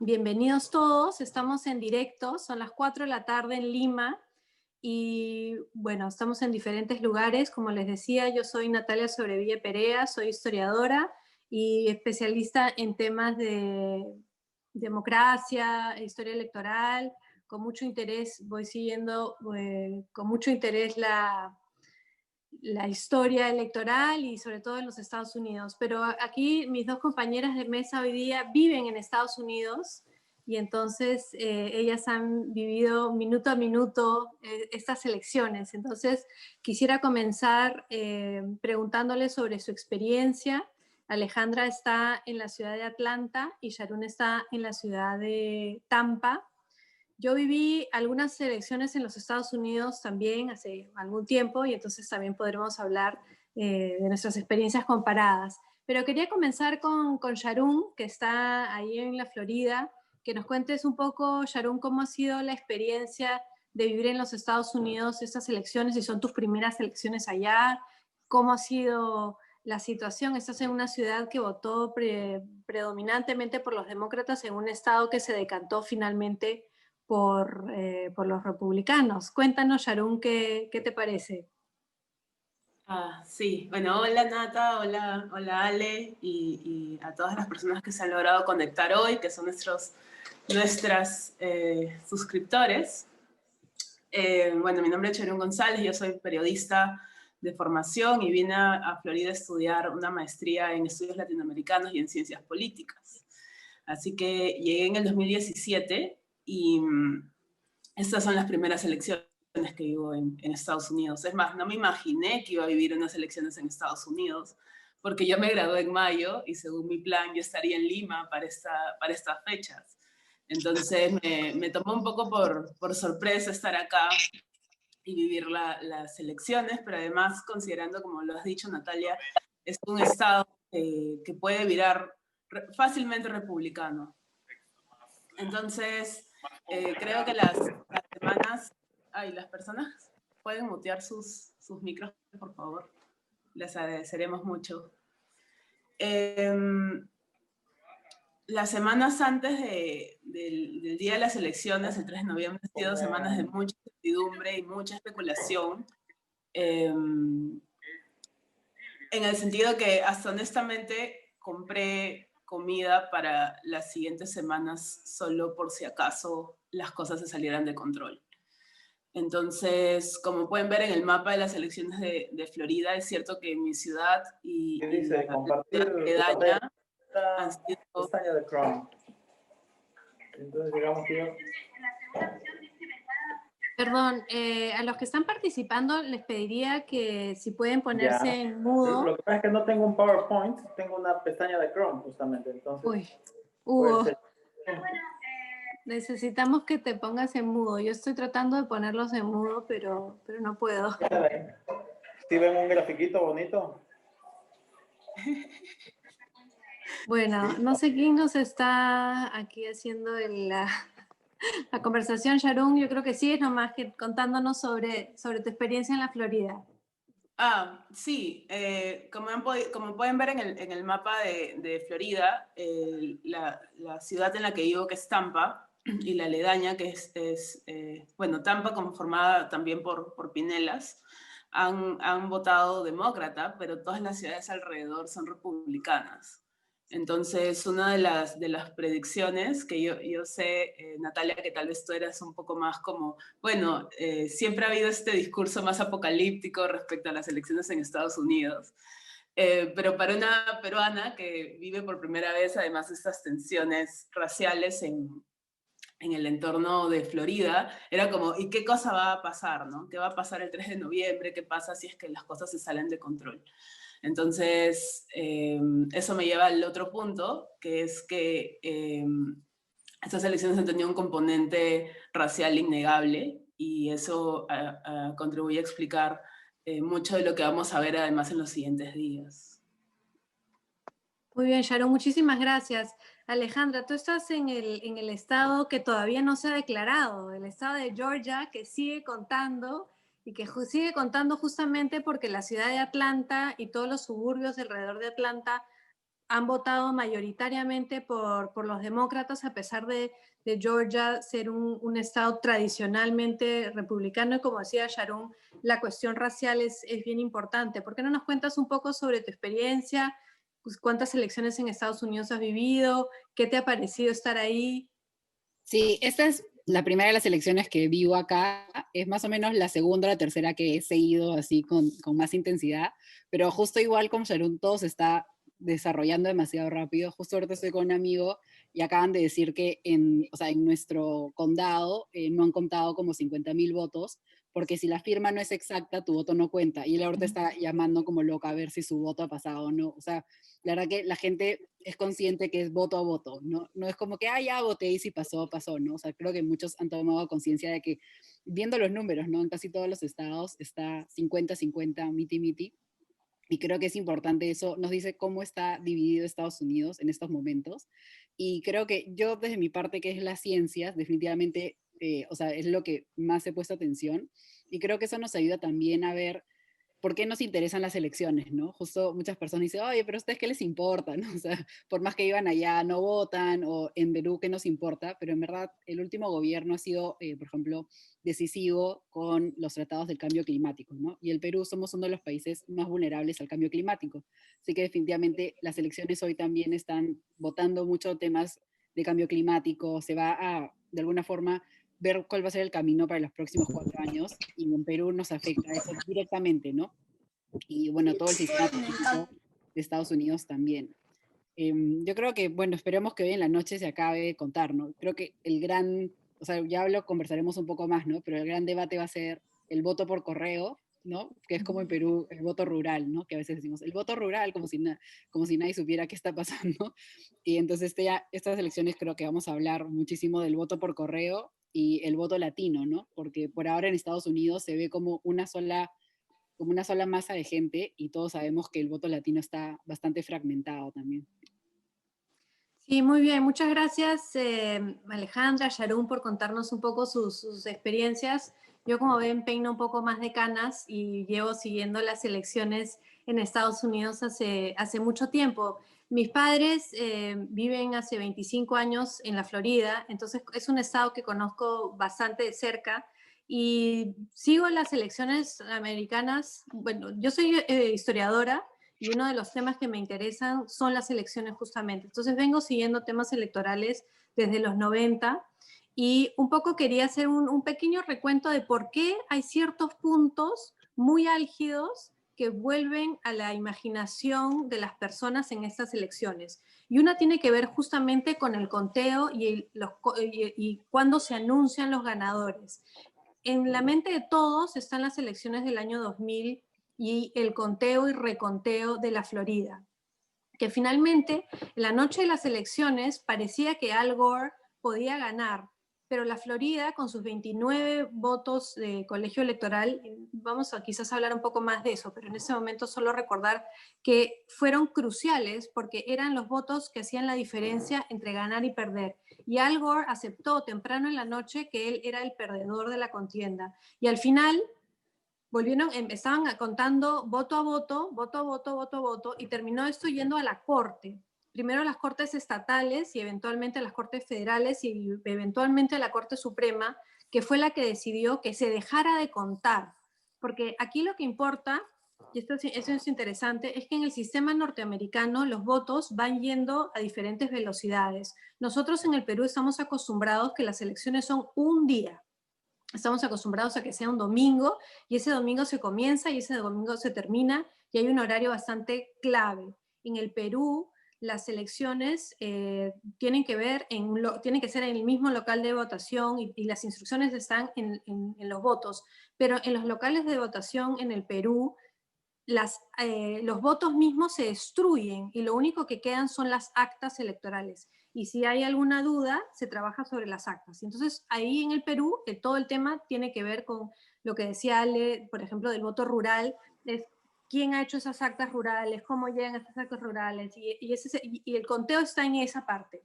Bienvenidos todos, estamos en directo, son las 4 de la tarde en Lima y bueno, estamos en diferentes lugares. Como les decía, yo soy Natalia Sobrevilla Perea, soy historiadora y especialista en temas de democracia, historia electoral. Con mucho interés voy siguiendo con mucho interés la historia electoral y sobre todo en los Estados Unidos. Pero aquí mis dos compañeras de mesa hoy día viven en Estados Unidos y entonces ellas han vivido minuto a minuto estas elecciones. Entonces quisiera comenzar preguntándoles sobre su experiencia. Alejandra está en la ciudad de Atlanta y Sharon está en la ciudad de Tampa. Yo viví algunas elecciones en los Estados Unidos también hace algún tiempo y entonces también podremos hablar de nuestras experiencias comparadas. Pero quería comenzar con Sharon, que está ahí en la Florida, que nos cuentes un poco, Sharon, cómo ha sido la experiencia de vivir en los Estados Unidos estas elecciones, si son tus primeras elecciones allá, cómo ha sido la situación. Estás en una ciudad que votó predominantemente por los demócratas en un estado que se decantó finalmente por los republicanos. Cuéntanos, Sharon, ¿qué te parece? Sí, bueno, hola Nata, hola Ale y a todas las personas que se han logrado conectar hoy, que son nuestras suscriptores. Bueno, mi nombre es Sharon González, yo soy periodista de formación y vine a Florida a estudiar una maestría en estudios latinoamericanos y en ciencias políticas. Así que llegué en el 2017 y estas son las primeras elecciones que vivo en Estados Unidos. Es más, no me imaginé que iba a vivir unas elecciones en Estados Unidos, porque yo me gradué en mayo y según mi plan yo estaría en Lima para estas fechas. Entonces me tomó un poco por sorpresa estar acá y vivir las elecciones, pero además considerando, como lo has dicho Natalia, es un estado que puede virar fácilmente republicano. Entonces, creo que las semanas... Ay, las personas pueden mutear sus micros, por favor. Les agradeceremos mucho. Las semanas antes del día de las elecciones, el 3 de noviembre, han sido semanas de mucha incertidumbre y mucha especulación. En el sentido que hasta honestamente compré comida para las siguientes semanas solo por si acaso las cosas se salieran de control. Entonces, como pueden ver en el mapa de las elecciones de Florida, es cierto que mi ciudad y dice la compartir aledaña han sido... pestaña de Chrome. Entonces digamos que yo... Perdón, a los que están participando les pediría que si pueden ponerse Ya. en mudo. Lo que pasa es que no tengo un PowerPoint, tengo una pestaña de Chrome justamente, entonces Uy, puede Hugo, ser. necesitamos que te pongas en mudo. Yo estoy tratando de ponerlos en mudo, pero no puedo. ¿Sí ven un grafiquito bonito? Bueno, no sé quién nos está aquí haciendo la conversación, Sharon. Yo creo que sí, es nomás que contándonos sobre tu experiencia en la Florida. Sí, como pueden ver en el mapa de Florida, la ciudad en la que vivo, que es Tampa, y la aledaña, que bueno, Tampa conformada también por Pinellas, han votado demócrata, pero todas las ciudades alrededor son republicanas. Entonces, una de las predicciones que yo sé, Natalia, que tal vez tú eras un poco más como, bueno, siempre ha habido este discurso más apocalíptico respecto a las elecciones en Estados Unidos. Pero para una peruana que vive por primera vez, además, estas tensiones raciales en el entorno de Florida, era como, ¿y qué cosa va a pasar, no? ¿Qué va a pasar el 3 de noviembre? ¿Qué pasa si es que las cosas se salen de control? Entonces, eso me lleva al otro punto, que es que estas elecciones han tenido un componente racial innegable y eso contribuye a explicar mucho de lo que vamos a ver además en los siguientes días. Muy bien, Sharon, muchísimas gracias. Alejandra, tú estás en el estado que todavía no se ha declarado, el estado de Georgia, que sigue contando y que sigue contando justamente porque la ciudad de Atlanta y todos los suburbios alrededor de Atlanta han votado mayoritariamente por los demócratas, a pesar de Georgia ser un estado tradicionalmente republicano. Y como decía Sharon, la cuestión racial es bien importante. ¿Por qué no nos cuentas un poco sobre tu experiencia? Pues, ¿cuántas elecciones en Estados Unidos has vivido? ¿Qué te ha parecido estar ahí? Sí, esta es la primera de las elecciones que vivo acá. Es más o menos la segunda o la tercera que he seguido así con más intensidad. Pero justo igual con Sharon, todo se está desarrollando demasiado rápido. Justo ahorita estoy con un amigo y acaban de decir que o sea, en nuestro condado no han contado como 50.000 votos, porque si la firma no es exacta, tu voto no cuenta. Y él ahorita está llamando como loca a ver si su voto ha pasado o no. O sea, la verdad que la gente es consciente que es voto a voto, ¿no? No es como que, ah, ya voté y si pasó, pasó, ¿no? O sea, creo que muchos han tomado conciencia de que, viendo los números, ¿no? En casi todos los estados está 50-50, miti-miti. Y creo que es importante eso, nos dice cómo está dividido Estados Unidos en estos momentos. Y creo que yo, desde mi parte, que es las ciencias, definitivamente, o sea, es lo que más he puesto atención. Y creo que eso nos ayuda también a ver por qué nos interesan las elecciones, ¿no? Justo muchas personas dicen, oye, pero a ustedes qué les importa, ¿no? O sea, por más que iban allá, no votan, o en Perú, ¿qué nos importa? Pero en verdad, el último gobierno ha sido, por ejemplo, decisivo con los tratados del cambio climático, ¿no? Y el Perú somos uno de los países más vulnerables al cambio climático. Así que definitivamente las elecciones hoy también están votando mucho temas de cambio climático, se va a, de alguna forma, ver cuál va a ser el camino para los próximos 4 años, y en Perú nos afecta eso directamente, ¿no? Y bueno, todo el sistema político de Estados Unidos también. Yo creo que, bueno, esperemos que hoy en la noche se acabe de contar, ¿no? Creo que el gran, o sea, ya conversaremos un poco más, ¿no? Pero el gran debate va a ser el voto por correo, ¿no? Que es como en Perú el voto rural, ¿no? Que a veces decimos el voto rural como si nadie supiera qué está pasando. Y entonces estas elecciones creo que vamos a hablar muchísimo del voto por correo y el voto latino, ¿no? Porque por ahora en Estados Unidos se ve como una sola masa de gente, y todos sabemos que el voto latino está bastante fragmentado también. Sí, muy bien. Muchas gracias, Alejandra, Sharon, por contarnos un poco sus experiencias. Yo, como ven, peino un poco más de canas y llevo siguiendo las elecciones en Estados Unidos hace mucho tiempo. Mis padres viven hace 25 años en la Florida, entonces es un estado que conozco bastante de cerca y sigo las elecciones americanas. Bueno, yo soy historiadora, y uno de los temas que me interesan son las elecciones justamente. Entonces vengo siguiendo temas electorales desde los 90 y un poco quería hacer un pequeño recuento de por qué hay ciertos puntos muy álgidos que vuelven a la imaginación de las personas en estas elecciones. Y una tiene que ver justamente con el conteo y cuándo se anuncian los ganadores. En la mente de todos están las elecciones del año 2000 y el conteo y reconteo de la Florida, que finalmente en la noche de las elecciones parecía que Al Gore podía ganar, pero la Florida, con sus 29 votos de colegio electoral, vamos a quizás hablar un poco más de eso, pero en ese momento solo recordar que fueron cruciales porque eran los votos que hacían la diferencia entre ganar y perder. Y Al Gore aceptó temprano en la noche que él era el perdedor de la contienda. Y al final estaban contando voto a voto, voto a voto, voto a voto, y terminó esto yendo a la corte. Primero a las cortes estatales y eventualmente a las cortes federales y eventualmente a la Corte Suprema, que fue la que decidió que se dejara de contar. Porque aquí lo que importa, y eso es interesante, es que en el sistema norteamericano los votos van yendo a diferentes velocidades. Nosotros en el Perú estamos acostumbrados que las elecciones son un día. Estamos acostumbrados a que sea un domingo y ese domingo se comienza y ese domingo se termina y hay un horario bastante clave. En el Perú, las elecciones tienen que ser en el mismo local de votación y las instrucciones están en los votos, pero en los locales de votación en el Perú los votos mismos se destruyen y lo único que quedan son las actas electorales. Y si hay alguna duda, se trabaja sobre las actas. Y entonces ahí en el Perú, todo el tema tiene que ver con lo que decía Ale, por ejemplo, del voto rural, es quién ha hecho esas actas rurales, cómo llegan esas actas rurales, y el conteo está en esa parte.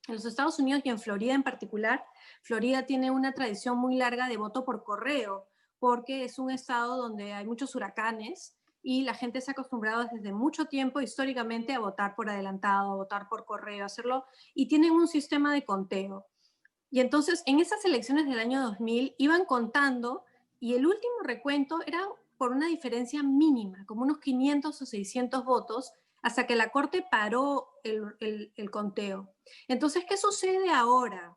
En los Estados Unidos y en Florida en particular, Florida tiene una tradición muy larga de voto por correo, porque es un estado donde hay muchos huracanes y la gente se ha acostumbrado desde mucho tiempo históricamente a votar por adelantado, a votar por correo, hacerlo, y tienen un sistema de conteo. Y entonces en esas elecciones del año 2000 iban contando y el último recuento era por una diferencia mínima, como unos 500 o 600 votos, hasta que la Corte paró el conteo. Entonces, ¿qué sucede ahora?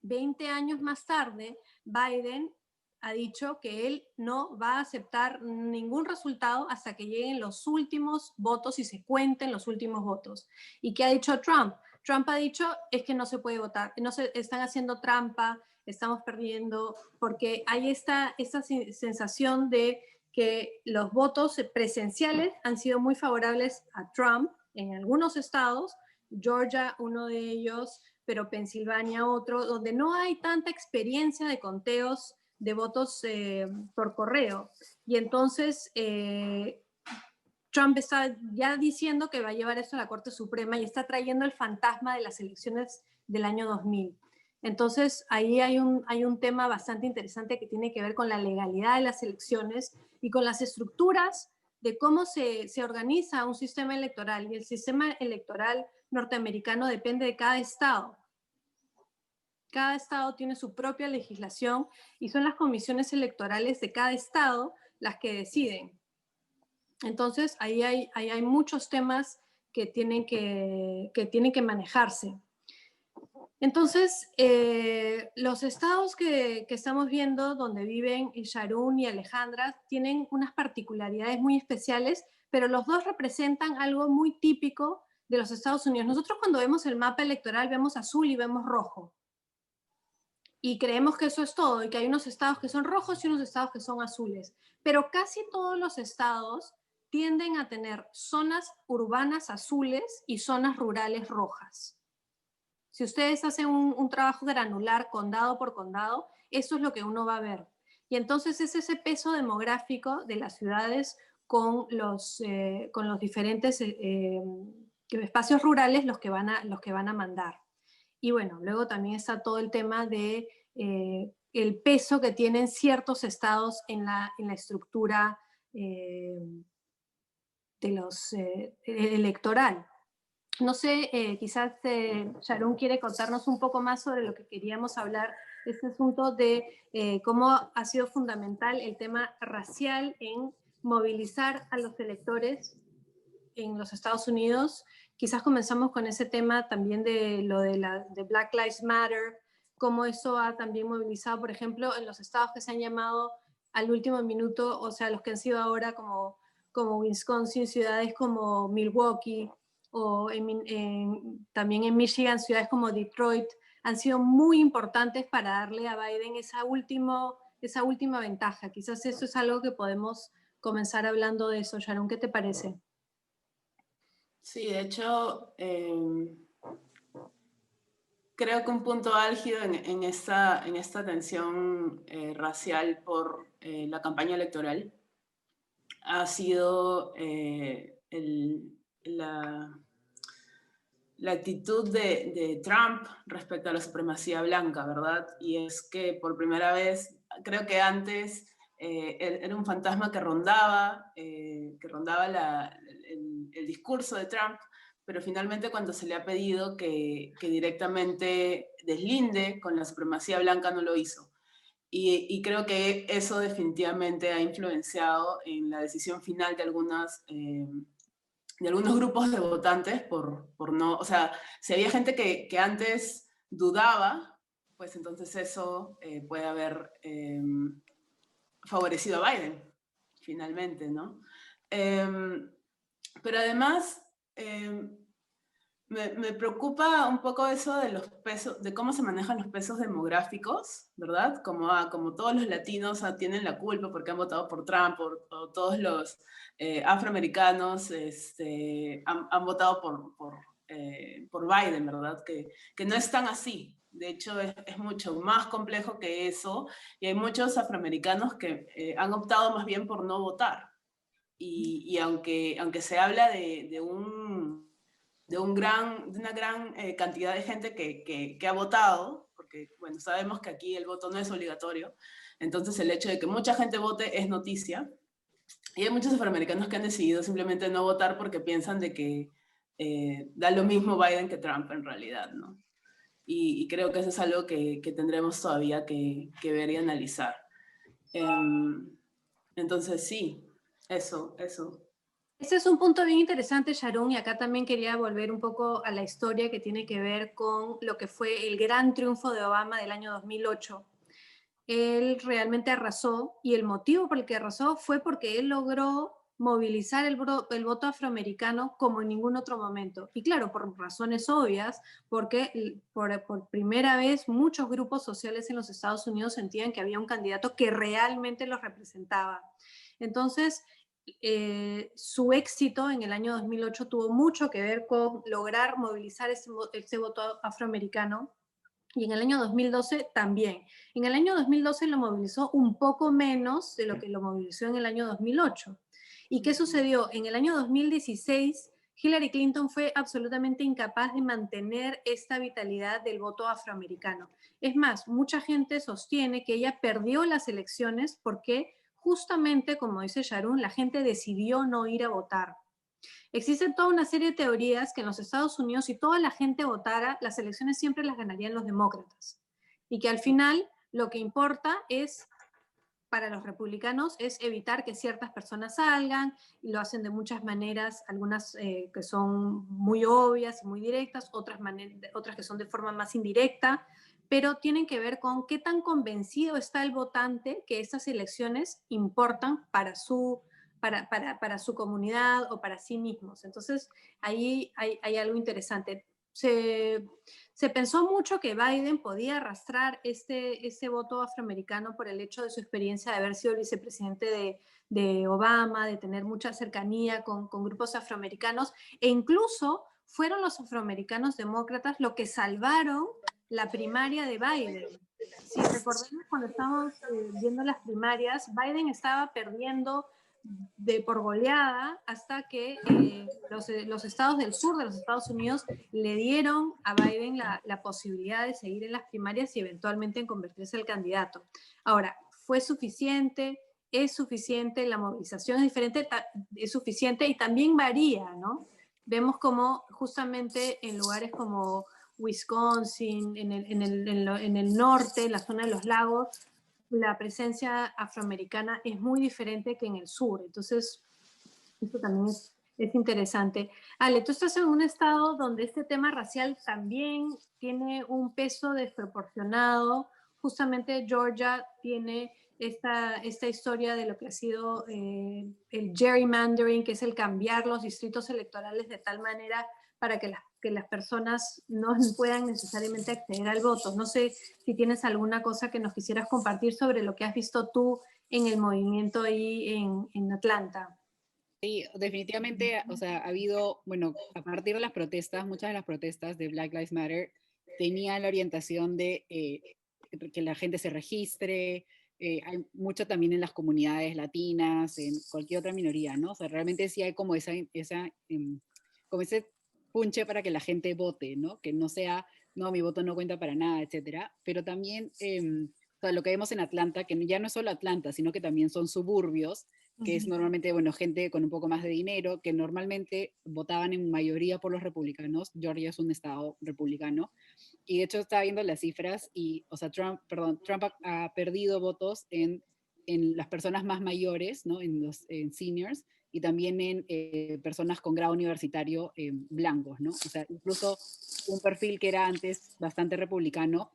20 años más tarde, Biden ha dicho que él no va a aceptar ningún resultado hasta que lleguen los últimos votos y se cuenten los últimos votos. ¿Y qué ha dicho Trump? Trump ha dicho es que no se puede votar, no se están haciendo trampa, estamos perdiendo, porque hay esta sensación de que los votos presenciales han sido muy favorables a Trump en algunos estados, Georgia uno de ellos, pero Pensilvania otro, donde no hay tanta experiencia de conteos de votos por correo. Y entonces Trump está ya diciendo que va a llevar esto a la Corte Suprema y está trayendo el fantasma de las elecciones del año 2000. Entonces ahí hay un tema bastante interesante que tiene que ver con la legalidad de las elecciones y con las estructuras de cómo se organiza un sistema electoral. Y el sistema electoral norteamericano depende de cada estado. Cada estado tiene su propia legislación y son las comisiones electorales de cada estado las que deciden. Entonces, ahí hay muchos temas que tienen que manejarse. Entonces, los estados que estamos viendo, donde viven Sharon y Alejandra, tienen unas particularidades muy especiales, pero los dos representan algo muy típico de los Estados Unidos. Nosotros cuando vemos el mapa electoral vemos azul y vemos rojo. Y creemos que eso es todo, y que hay unos estados que son rojos y unos estados que son azules. Pero casi todos los estados tienden a tener zonas urbanas azules y zonas rurales rojas. Si ustedes hacen un trabajo granular, condado por condado, eso es lo que uno va a ver. Y entonces es ese peso demográfico de las ciudades con los diferentes espacios rurales los que van a mandar. Y bueno, luego también está todo el tema de el peso que tienen ciertos estados en la estructura electoral. No sé, quizás Sharon quiere contarnos un poco más sobre lo que queríamos hablar, este asunto de cómo ha sido fundamental el tema racial en movilizar a los electores en los Estados Unidos. Quizás comenzamos con ese tema también de lo de Black Lives Matter, cómo eso ha también movilizado, por ejemplo, en los estados que se han llamado al último minuto, o sea, los que han sido ahora como Wisconsin, ciudades como Milwaukee, o también en Michigan, ciudades como Detroit, han sido muy importantes para darle a Biden esa última ventaja. Quizás eso es algo que podemos comenzar hablando de eso. Sharon, ¿qué te parece? Sí, de hecho, creo que un punto álgido en esta tensión racial por la campaña electoral ha sido la actitud de Trump respecto a la supremacía blanca, ¿verdad? Y es que por primera vez, creo que antes era un fantasma que rondaba el discurso de Trump, pero finalmente cuando se le ha pedido que directamente deslinde con la supremacía blanca no lo hizo. Y creo que eso definitivamente ha influenciado en la decisión final de algunos grupos de votantes por no, o sea, si había gente que antes dudaba, pues entonces eso puede haber favorecido a Biden, finalmente, ¿no? Pero además, me preocupa un poco eso de los pesos, de cómo se manejan los pesos demográficos, ¿verdad? Como todos los latinos tienen la culpa porque han votado por Trump, o todos los afroamericanos han votado por Biden, ¿verdad? Que no es tan así. De hecho, es mucho más complejo que eso, y hay muchos afroamericanos que han optado más bien por no votar. Y aunque se habla de una gran cantidad de gente que ha votado, porque bueno, sabemos que aquí el voto no es obligatorio, entonces el hecho de que mucha gente vote es noticia. Y hay muchos afroamericanos que han decidido simplemente no votar porque piensan de que da lo mismo Biden que Trump en realidad, ¿no? Y creo que eso es algo que tendremos todavía que ver y analizar. Entonces sí, eso. Ese es un punto bien interesante, Sharon, y acá también quería volver un poco a la historia que tiene que ver con lo que fue el gran triunfo de Obama del año 2008. Él realmente arrasó, y el motivo por el que arrasó fue porque él logró movilizar el voto afroamericano como en ningún otro momento. Y claro, por razones obvias, porque por primera vez muchos grupos sociales en los Estados Unidos sentían que había un candidato que realmente los representaba. Entonces, su éxito en el año 2008 tuvo mucho que ver con lograr movilizar ese voto afroamericano, y en el año 2012 también. En el año 2012 lo movilizó un poco menos de lo que lo movilizó en el año 2008. ¿Y qué sucedió? En el año 2016, Hillary Clinton fue absolutamente incapaz de mantener esta vitalidad del voto afroamericano. Es más, mucha gente sostiene que ella perdió las elecciones porque justamente, como dice Sharon, la gente decidió no ir a votar. Existe toda una serie de teorías que en los Estados Unidos, si toda la gente votara, las elecciones siempre las ganarían los demócratas. Y que al final lo que importa es, para los republicanos, es evitar que ciertas personas salgan, y lo hacen de muchas maneras, algunas que son muy obvias y muy directas, otras que son de forma más indirecta, pero tienen que ver con qué tan convencido está el votante que estas elecciones importan para su comunidad o para sí mismos. Entonces, ahí hay algo interesante. Se pensó mucho que Biden podía arrastrar ese voto afroamericano por el hecho de su experiencia de haber sido el vicepresidente de Obama, de tener mucha cercanía con grupos afroamericanos, e incluso fueron los afroamericanos demócratas lo que salvaron la primaria de Biden. Si recordemos, cuando estábamos viendo las primarias, Biden estaba perdiendo por goleada hasta que los estados del sur de los Estados Unidos le dieron a Biden la posibilidad de seguir en las primarias y eventualmente en convertirse en el candidato. Ahora, ¿fue suficiente? ¿Es suficiente? ¿La movilización es diferente? ¿Es suficiente? Y también varía, ¿no? Vemos como justamente en lugares como Wisconsin, en el norte, en la zona de los lagos, la presencia afroamericana es muy diferente que en el sur. Entonces, esto también es interesante. Ale, tú estás en un estado donde este tema racial también tiene un peso desproporcionado. Justamente Georgia tiene esta historia de lo que ha sido el gerrymandering, que es el cambiar los distritos electorales de tal manera para que las personas no puedan necesariamente acceder al voto. No sé si tienes alguna cosa que nos quisieras compartir sobre lo que has visto tú en el movimiento ahí en Atlanta. Sí, definitivamente, o sea, ha habido, bueno, a partir de las protestas, muchas de las protestas de Black Lives Matter tenían la orientación de que la gente se registre, hay mucho también en las comunidades latinas, en cualquier otra minoría, ¿no? O sea, realmente sí hay como como ese punche para que la gente vote, ¿no? Que no sea, no, mi voto no cuenta para nada, etcétera. Pero también, o sea, lo que vemos en Atlanta, que ya no es solo Atlanta, sino que también son suburbios, que es normalmente, bueno, gente con un poco más de dinero, que normalmente votaban en mayoría por los republicanos. Georgia es un estado republicano. Y de hecho estaba viendo las cifras y, o sea, Trump ha perdido votos en las personas más mayores, ¿no? En seniors, y también en personas con grado universitario blancos, ¿no? O sea, incluso un perfil que era antes bastante republicano,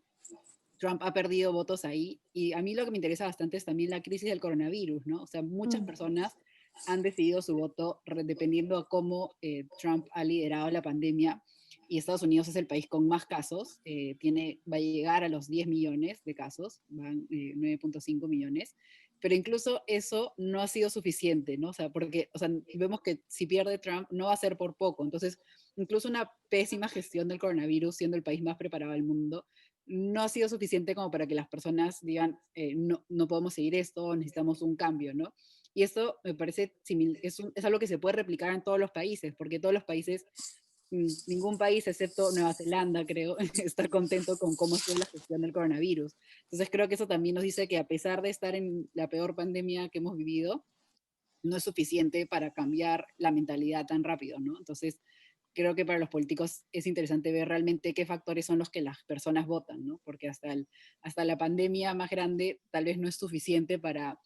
Trump ha perdido votos ahí. Y a mí lo que me interesa bastante es también la crisis del coronavirus, ¿no? O sea, muchas personas han decidido su voto dependiendo de cómo Trump ha liderado la pandemia. Y Estados Unidos es el país con más casos, va a llegar a los 10 millones de casos, van 9.5 millones, pero incluso eso no ha sido suficiente, ¿no? O sea, porque vemos que si pierde Trump no va a ser por poco, entonces incluso una pésima gestión del coronavirus, siendo el país más preparado del mundo, no ha sido suficiente como para que las personas digan, no podemos seguir esto, necesitamos un cambio, ¿no? Y esto me parece es algo que se puede replicar en todos los países, porque todos los países, ningún país excepto Nueva Zelanda, creo, está contento con cómo fue la gestión del coronavirus. Entonces creo que eso también nos dice que a pesar de estar en la peor pandemia que hemos vivido, no es suficiente para cambiar la mentalidad tan rápido, ¿no? Entonces, creo que para los políticos es interesante ver realmente qué factores son los que las personas votan, ¿no? Porque hasta la pandemia más grande tal vez no es suficiente para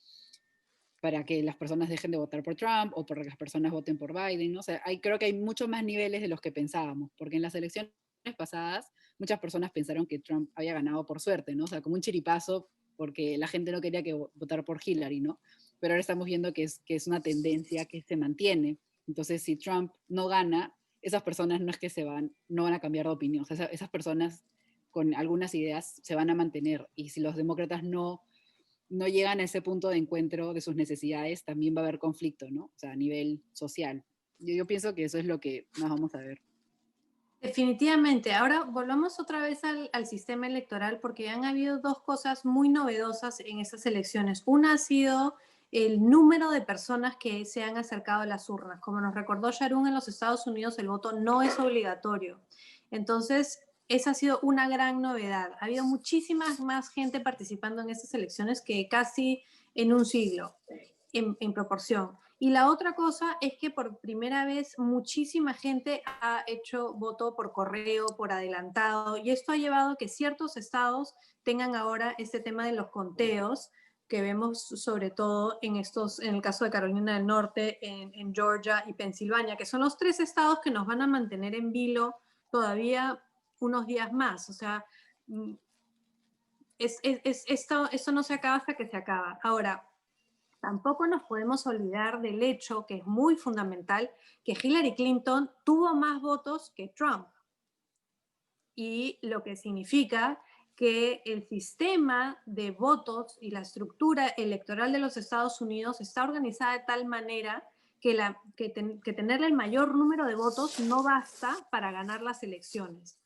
que las personas dejen de votar por Trump o para que las personas voten por Biden, ¿no? O sea, creo que hay muchos más niveles de los que pensábamos, porque en las elecciones pasadas muchas personas pensaron que Trump había ganado por suerte, ¿no? O sea, como un chiripazo porque la gente no quería que votar por Hillary, ¿no? Pero ahora estamos viendo que es una tendencia que se mantiene. Entonces, si Trump no gana, esas personas no es que no van a cambiar de opinión. O sea, esas personas con algunas ideas se van a mantener. Y si los demócratas no llegan a ese punto de encuentro de sus necesidades, también va a haber conflicto, ¿no? O sea, a nivel social. Yo pienso que eso es lo que más vamos a ver. Definitivamente. Ahora volvamos otra vez al sistema electoral porque han habido dos cosas muy novedosas en estas elecciones. Una ha sido el número de personas que se han acercado a las urnas. Como nos recordó Sharon, en los Estados Unidos el voto no es obligatorio. Entonces, esa ha sido una gran novedad. Ha habido muchísima más gente participando en estas elecciones que casi en un siglo, en proporción. Y la otra cosa es que por primera vez muchísima gente ha hecho voto por correo, por adelantado, y esto ha llevado a que ciertos estados tengan ahora este tema de los conteos, que vemos sobre todo en el caso de Carolina del Norte, en Georgia y Pensilvania, que son los 3 estados que nos van a mantener en vilo todavía unos días más. O sea, esto no se acaba hasta que se acaba. Ahora, tampoco nos podemos olvidar del hecho, que es muy fundamental, que Hillary Clinton tuvo más votos que Trump. Y lo que significa que el sistema de votos y la estructura electoral de los Estados Unidos está organizada de tal manera que tener el mayor número de votos no basta para ganar las elecciones.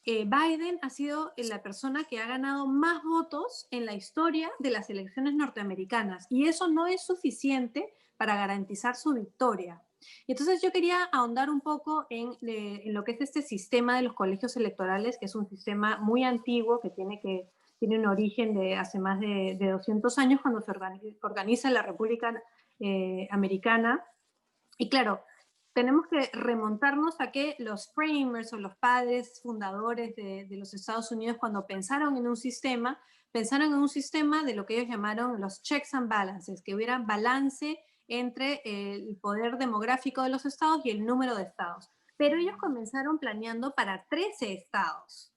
Biden ha sido la persona que ha ganado más votos en la historia de las elecciones norteamericanas y eso no es suficiente para garantizar su victoria. Entonces yo quería ahondar un poco en lo que es este sistema de los colegios electorales, que es un sistema muy antiguo que tiene un origen de hace más de 200 años cuando se organiza la República Americana. Y claro, tenemos que remontarnos a que los framers o los padres fundadores de los Estados Unidos, cuando pensaron en un sistema de lo que ellos llamaron los checks and balances, que hubiera balance entre el poder demográfico de los estados y el número de estados. Pero ellos comenzaron planeando para 13 estados.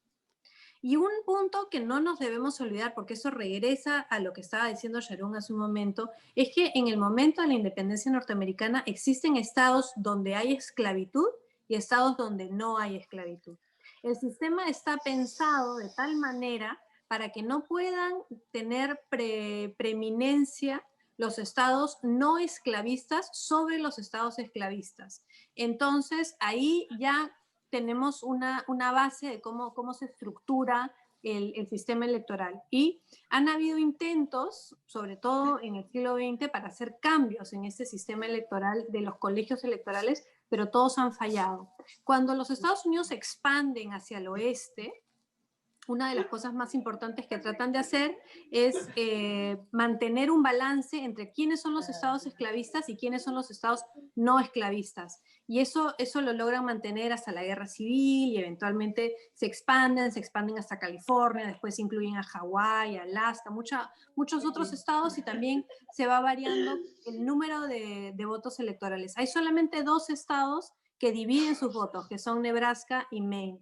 Y un punto que no nos debemos olvidar, porque eso regresa a lo que estaba diciendo Sharon hace un momento, es que en el momento de la independencia norteamericana existen estados donde hay esclavitud y estados donde no hay esclavitud. El sistema está pensado de tal manera para que no puedan tener preeminencia los estados no esclavistas sobre los estados esclavistas. Entonces, ahí ya tenemos una base de cómo se estructura el sistema electoral. Y han habido intentos, sobre todo en el siglo XX, para hacer cambios en este sistema electoral de los colegios electorales, pero todos han fallado. Cuando los Estados Unidos se expanden hacia el oeste, una de las cosas más importantes que tratan de hacer es mantener un balance entre quiénes son los estados esclavistas y quiénes son los estados no esclavistas. Y eso lo logran mantener hasta la guerra civil y eventualmente se expanden hasta California, después incluyen a Hawái, Alaska, muchos otros estados y también se va variando el número de votos electorales. Hay solamente 2 estados que dividen sus votos, que son Nebraska y Maine.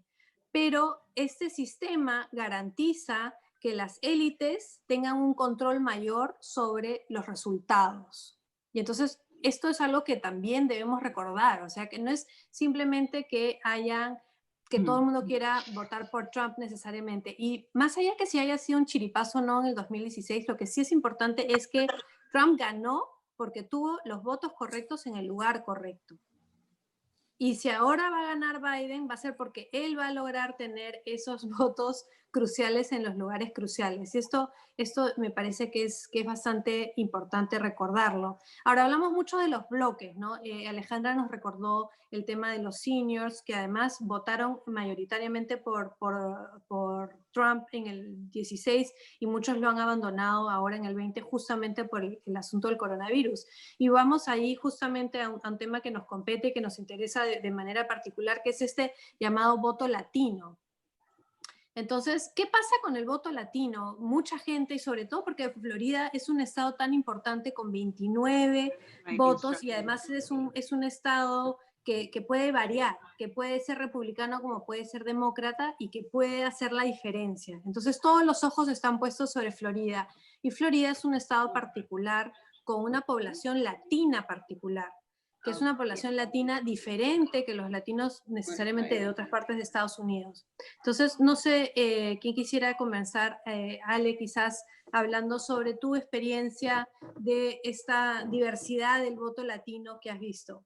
Pero este sistema garantiza que las élites tengan un control mayor sobre los resultados. Y entonces esto es algo que también debemos recordar, o sea, que no es simplemente que todo el mundo quiera votar por Trump necesariamente. Y más allá que si haya sido un chiripazo o no en el 2016, lo que sí es importante es que Trump ganó porque tuvo los votos correctos en el lugar correcto. Y si ahora va a ganar Biden, va a ser porque él va a lograr tener esos votos cruciales en los lugares cruciales. Y esto me parece que es bastante importante recordarlo. Ahora, hablamos mucho de los bloques, ¿no? Alejandra nos recordó el tema de los seniors, que además votaron mayoritariamente por Trump en el 16 y muchos lo han abandonado ahora en el 20 justamente por el asunto del coronavirus. Y vamos ahí justamente a un tema que nos compete, que nos interesa de manera particular, que es este llamado voto latino. Entonces, ¿qué pasa con el voto latino? Mucha gente, y sobre todo porque Florida es un estado tan importante con 29 votos y además es un estado que puede variar, que puede ser republicano como puede ser demócrata y que puede hacer la diferencia. Entonces, todos los ojos están puestos sobre Florida y Florida es un estado particular con una población latina particular, que es una población latina diferente que los latinos necesariamente de otras partes de Estados Unidos. Entonces, no sé quién quisiera comenzar, Ale, quizás hablando sobre tu experiencia de esta diversidad del voto latino que has visto.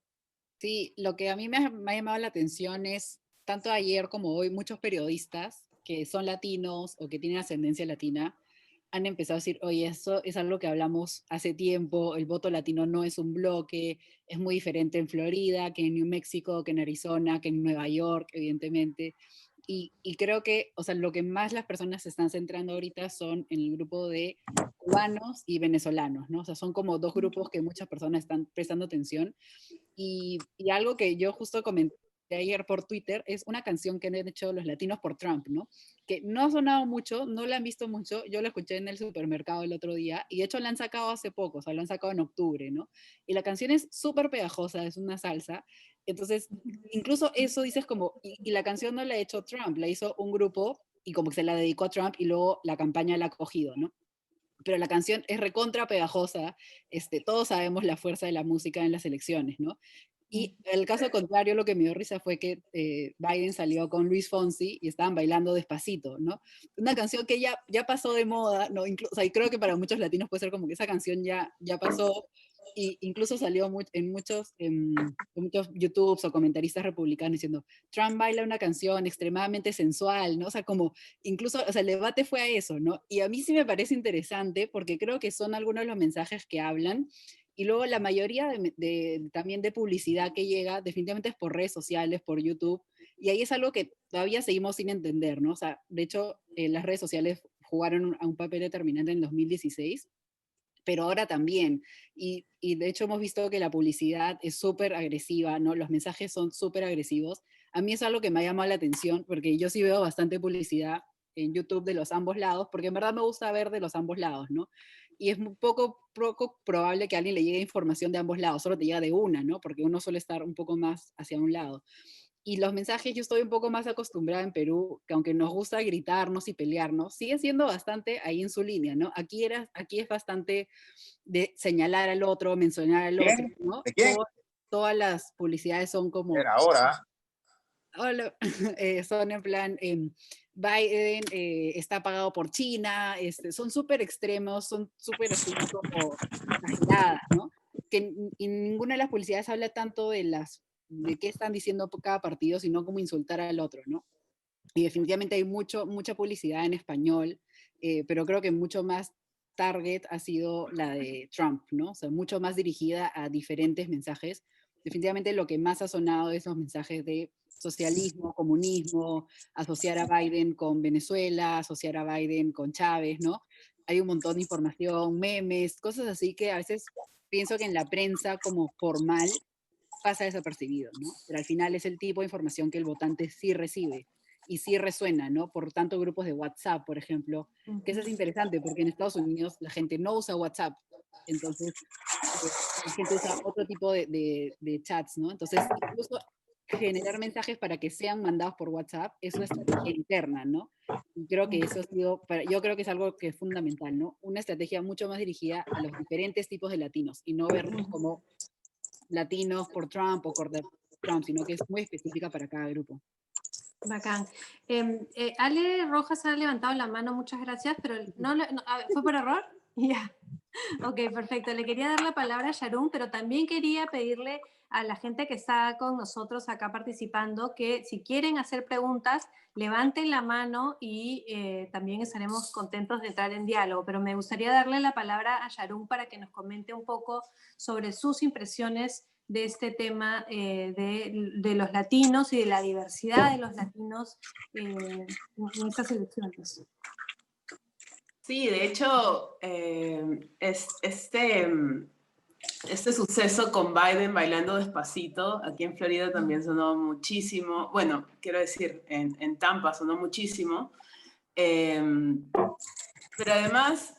Sí, lo que a mí me ha llamado la atención es, tanto ayer como hoy, muchos periodistas que son latinos o que tienen ascendencia latina han empezado a decir, oye, eso es algo que hablamos hace tiempo, el voto latino no es un bloque, es muy diferente en Florida, que en New Mexico, que en Arizona, que en Nueva York, evidentemente. Y creo que, o sea, lo que más las personas se están centrando ahorita son en el grupo de cubanos y venezolanos, ¿no? O sea, son como dos grupos que muchas personas están prestando atención. Y algo que yo justo comenté ayer por Twitter es una canción que han hecho los latinos por Trump, ¿no? Que no ha sonado mucho, no la han visto mucho, yo la escuché en el supermercado el otro día y de hecho la han sacado hace poco, o sea, la han sacado en octubre, ¿no? Y la canción es súper pegajosa, es una salsa, entonces incluso eso dices como, y la canción no la ha hecho Trump, la hizo un grupo y como que se la dedicó a Trump y luego la campaña la ha cogido, ¿no? Pero la canción es recontra pegajosa, todos sabemos la fuerza de la música en las elecciones, ¿no? Y el caso contrario, lo que me dio risa fue que Biden salió con Luis Fonsi y estaban bailando Despacito, ¿no? Una canción que ya pasó de moda, ¿no? O sea, y creo que para muchos latinos puede ser como que esa canción ya pasó, y incluso salió en muchos YouTubes o comentaristas republicanos diciendo, Trump baila una canción extremadamente sensual, ¿no? O sea, como incluso, o sea, el debate fue a eso, ¿no? Y a mí sí me parece interesante porque creo que son algunos de los mensajes que hablan. Y luego la mayoría también de publicidad que llega definitivamente es por redes sociales, por YouTube, y ahí es algo que todavía seguimos sin entender, ¿no? O sea, de hecho, las redes sociales jugaron un papel determinante en 2016, pero ahora también. Y de hecho hemos visto que la publicidad es súper agresiva, ¿no? Los mensajes son súper agresivos. A mí es algo que me ha llamado la atención, porque yo sí veo bastante publicidad en YouTube de los ambos lados, porque en verdad me gusta ver de los ambos lados, ¿no? Y es muy poco probable que a alguien le llegue información de ambos lados, solo te llega de una, ¿no? Porque uno suele estar un poco más hacia un lado. Y los mensajes, yo estoy un poco más acostumbrada en Perú, que aunque nos gusta gritarnos y pelearnos, sigue siendo bastante ahí en su línea, ¿no? Aquí es bastante de señalar al otro, mencionar al otro, ¿Quién? ¿no? ¿De quién? Todas las publicidades son como, Era ahora. hola, son en plan, Biden está pagado por China, son súper extremos, son súper así como exageradas, ¿no? Que en ninguna de las publicidades habla tanto de qué están diciendo cada partido, sino como insultar al otro, ¿no? Y definitivamente hay mucha publicidad en español, pero creo que mucho más target ha sido la de Trump, ¿no? O sea, mucho más dirigida a diferentes mensajes. Definitivamente lo que más ha sonado es los mensajes de socialismo, comunismo, asociar a Biden con Venezuela, asociar a Biden con Chávez, ¿no? Hay un montón de información, memes, cosas así que a veces pienso que en la prensa como formal pasa desapercibido, ¿no? Pero al final es el tipo de información que el votante sí recibe y sí resuena, ¿no? Por tanto, grupos de WhatsApp, por ejemplo, que eso es interesante porque en Estados Unidos la gente no usa WhatsApp, entonces la gente usa otro tipo de chats, ¿no? Entonces, incluso generar mensajes para que sean mandados por WhatsApp es una estrategia interna, ¿no? Y creo que eso ha sido, yo creo que es algo que es fundamental, ¿no? Una estrategia mucho más dirigida a los diferentes tipos de latinos y no verlos como latinos por Trump o por Trump, sino que es muy específica para cada grupo. Bacán. Ale Rojas ha levantado la mano, muchas gracias, pero ¿fue por error? Ya. Ok, perfecto. Le quería dar la palabra a Sharon, pero también quería pedirle a la gente que está con nosotros acá participando que si quieren hacer preguntas, levanten la mano y también estaremos contentos de entrar en diálogo. Pero me gustaría darle la palabra a Sharon para que nos comente un poco sobre sus impresiones de este tema de los latinos y de la diversidad de los latinos en estas elecciones. Sí, de hecho, este suceso con Biden bailando despacito, aquí en Florida también sonó muchísimo, bueno, quiero decir, en Tampa sonó muchísimo, pero además,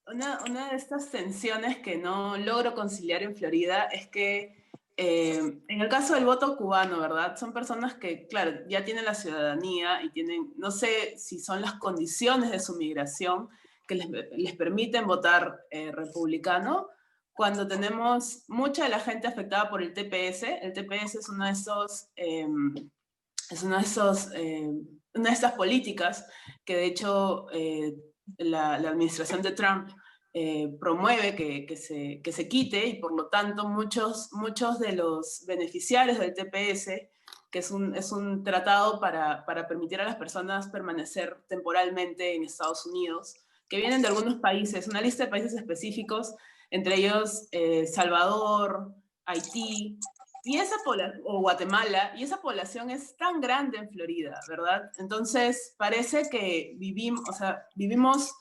una de estas tensiones que no logro conciliar en Florida es que en el caso del voto cubano, ¿verdad? Son personas que, claro, ya tienen la ciudadanía y tienen, no sé si son las condiciones de su migración que les permiten votar republicano, cuando tenemos mucha de la gente afectada por el TPS. El TPS es uno de esos, una de estas políticas que de hecho la administración de Trump promueve que se quite, y por lo tanto muchos de los beneficiarios del TPS, que es un tratado para permitir a las personas permanecer temporalmente en Estados Unidos, que vienen de algunos países, una lista de países específicos, entre ellos Salvador, Haití, y o Guatemala, y esa población es tan grande en Florida, ¿verdad? Entonces parece que vivimos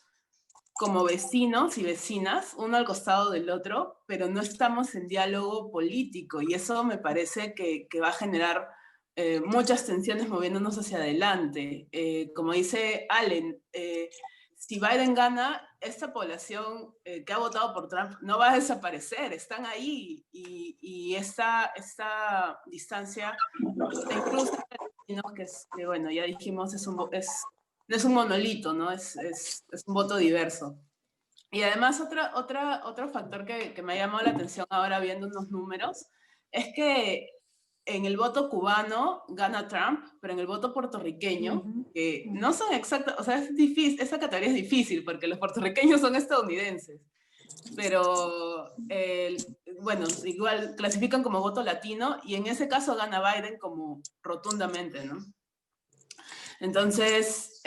como vecinos y vecinas, uno al costado del otro, pero no estamos en diálogo político, y eso me parece que va a generar muchas tensiones moviéndonos hacia adelante. Como dice Allen, si Biden gana, esta población que ha votado por Trump no va a desaparecer, están ahí, y esta distancia está incluso, que bueno, ya dijimos, no es un monolito, ¿no? Es un voto diverso. Y además otro factor que me ha llamado la atención ahora viendo unos números es que en el voto cubano gana Trump, pero en el voto puertorriqueño, que no son exactos, o sea, es difícil, esa categoría es difícil porque los puertorriqueños son estadounidenses, pero bueno, igual clasifican como voto latino, y en ese caso gana Biden como rotundamente, ¿no? Entonces,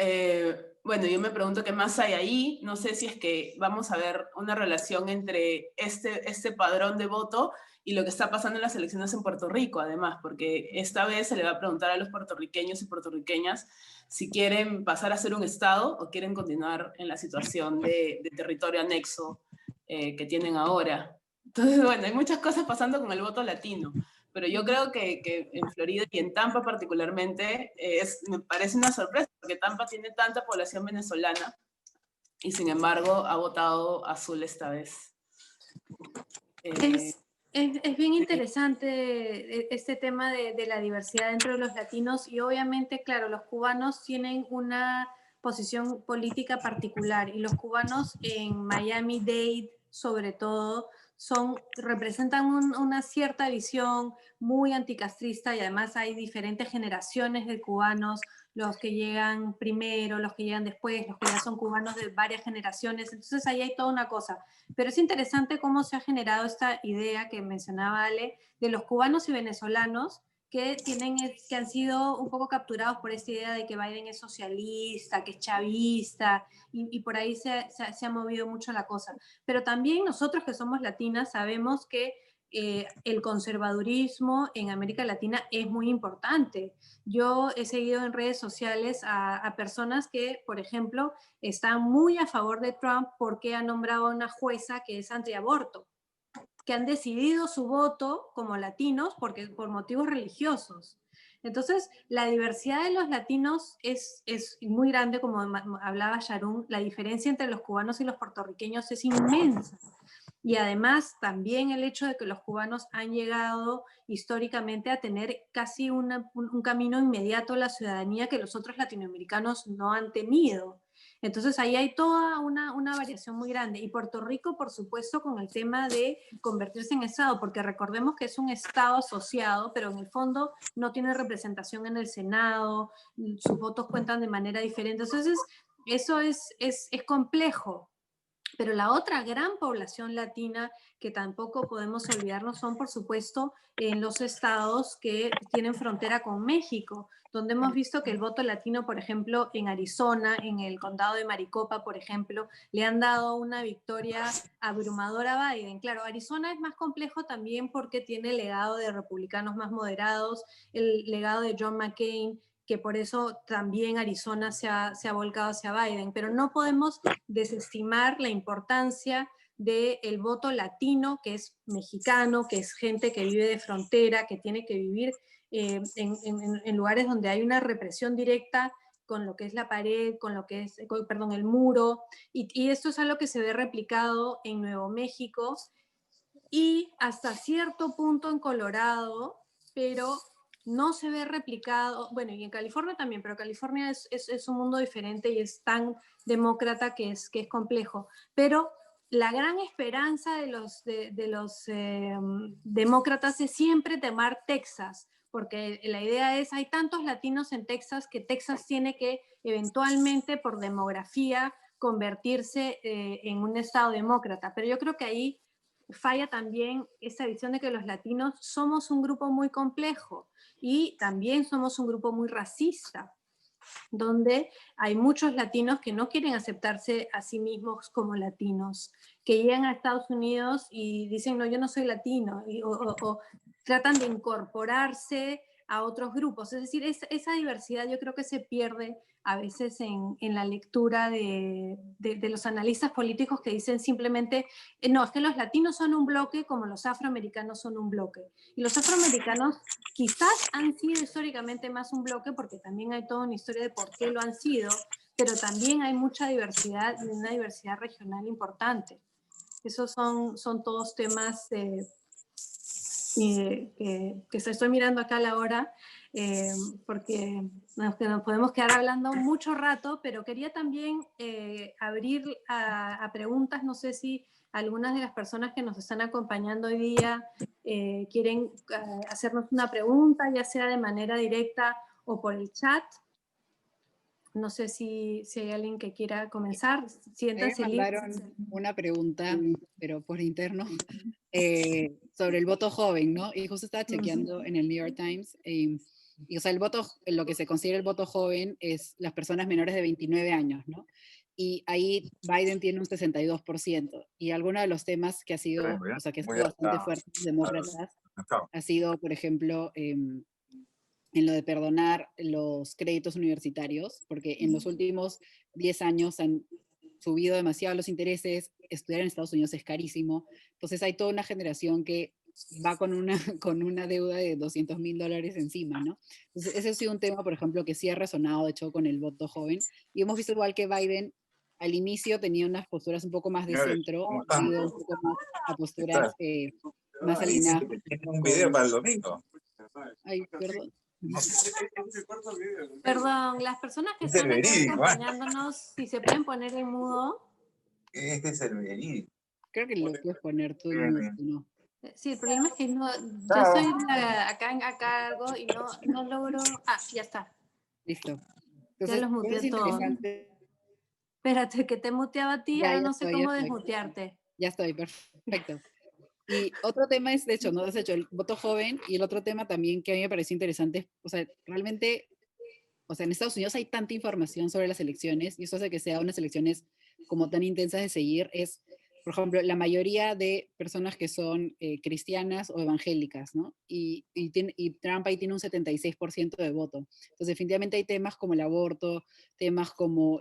bueno, yo me pregunto qué más hay ahí. No sé si es que vamos a ver una relación entre este padrón de voto y lo que está pasando en las elecciones en Puerto Rico, además, porque esta vez se le va a preguntar a los puertorriqueños y puertorriqueñas si quieren pasar a ser un estado o quieren continuar en la situación de territorio anexo que tienen ahora. Entonces, bueno, hay muchas cosas pasando con el voto latino, pero yo creo que en Florida y en Tampa particularmente me parece una sorpresa, porque Tampa tiene tanta población venezolana y sin embargo ha votado azul esta vez. Es bien interesante este tema de la diversidad dentro de los latinos, y obviamente, claro, los cubanos tienen una posición política particular, y los cubanos en Miami-Dade, sobre todo, representan una cierta visión muy anticastrista, y además hay diferentes generaciones de cubanos, los que llegan primero, los que llegan después, los que ya son cubanos de varias generaciones. Entonces ahí hay toda una cosa. Pero es interesante cómo se ha generado esta idea que mencionaba Ale, de los cubanos y venezolanos que han sido un poco capturados por esta idea de que Biden es socialista, que es chavista, y por ahí se ha movido mucho la cosa. Pero también nosotros que somos latinas sabemos que el conservadurismo en América Latina es muy importante. Yo he seguido en redes sociales a personas que, por ejemplo, están muy a favor de Trump porque ha nombrado a una jueza que es antiaborto, que han decidido su voto como latinos por motivos religiosos. Entonces, la diversidad de los latinos es muy grande, como hablaba Sharon. La diferencia entre los cubanos y los puertorriqueños es inmensa. Y además también el hecho de que los cubanos han llegado históricamente a tener casi un camino inmediato a la ciudadanía que los otros latinoamericanos no han tenido. Entonces ahí hay toda una variación muy grande. Y Puerto Rico, por supuesto, con el tema de convertirse en Estado, porque recordemos que es un Estado asociado, pero en el fondo no tiene representación en el Senado, sus votos cuentan de manera diferente. Entonces eso es complejo. Pero la otra gran población latina que tampoco podemos olvidarnos son, por supuesto, en los estados que tienen frontera con México, donde hemos visto que el voto latino, por ejemplo, en Arizona, en el condado de Maricopa, por ejemplo, le han dado una victoria abrumadora a Biden. Claro, Arizona es más complejo también porque tiene el legado de republicanos más moderados, el legado de John McCain, que por eso también Arizona se ha volcado hacia Biden, pero no podemos desestimar la importancia del voto latino, que es mexicano, que es gente que vive de frontera, que tiene que vivir en lugares donde hay una represión directa con lo que es la pared, con lo que es, perdón, el muro, y esto es algo que se ve replicado en Nuevo México y hasta cierto punto en Colorado, pero no se ve replicado, bueno, y en California también, pero California es un mundo diferente y es tan demócrata que es complejo. Pero la gran esperanza de los demócratas es siempre tomar Texas, porque la idea es, hay tantos latinos en Texas que Texas tiene que eventualmente, por demografía, convertirse en un estado demócrata. Pero yo creo que ahí falla también esa visión de que los latinos somos un grupo muy complejo y también somos un grupo muy racista, donde hay muchos latinos que no quieren aceptarse a sí mismos como latinos, que llegan a Estados Unidos y dicen, no, yo no soy latino, o tratan de incorporarse a otros grupos. Es decir, esa diversidad yo creo que se pierde a veces en la lectura de los analistas políticos que dicen simplemente, no, es que los latinos son un bloque como los afroamericanos son un bloque. Y los afroamericanos quizás han sido históricamente más un bloque, porque también hay toda una historia de por qué lo han sido, pero también hay mucha diversidad y una diversidad regional importante. Esos son todos temas que se estoy mirando acá a la hora, porque nos podemos quedar hablando mucho rato, pero quería también abrir a preguntas. No sé si algunas de las personas que nos están acompañando hoy día quieren hacernos una pregunta, ya sea de manera directa o por el chat. No sé si hay alguien que quiera comenzar. Me Siéntense libres. mandaron una pregunta, pero por interno, sobre el voto joven, ¿no? Y justo estaba chequeando en el New York Times, y o sea, el voto, lo que se considera el voto joven es las personas menores de 29 años, ¿no? Y ahí Biden tiene un 62%, y algunos de los temas que ha sido, o sea, que ha sido bastante fuerte en los demócratas, ha sido, por ejemplo, en lo de perdonar los créditos universitarios, porque en los últimos 10 años han subido demasiado los intereses, estudiar en Estados Unidos es carísimo, entonces hay toda una generación que va con una, con una deuda de $200,000 encima, ¿no? Entonces ese ha sido un tema, por ejemplo, que sí ha resonado, de hecho, con el voto joven, y hemos visto igual que Biden al inicio tenía unas posturas un poco más de centro, ha ido un poco más a posturas más alineadas Un video para el domingo. Ay, perdón. Perdón, las personas que Es el están acá verídico, acompañándonos, si se pueden poner en mudo. Este es el verídico. Creo que lo puedes poner tú en mute, ¿no? Sí, el problema es que no, yo estoy acá a cargo y no logro. Ah, ya está. Listo. Ya Entonces, los muteé es todos. interesante. Espérate, que te muteaba a ti, Ya, ahora ya no sé estoy, cómo ya estoy. desmutearte. Ya estoy, perfecto. Y otro tema es, de hecho, ¿no? Has hecho el voto joven, y el otro tema también que a mí me pareció interesante, o sea, realmente, o sea, en Estados Unidos hay tanta información sobre las elecciones, y eso hace que sea unas elecciones como tan intensas de seguir, es, por ejemplo, la mayoría de personas que son cristianas o evangélicas, ¿no? Y Trump ahí tiene un 76% de voto. Entonces, definitivamente hay temas como el aborto, temas como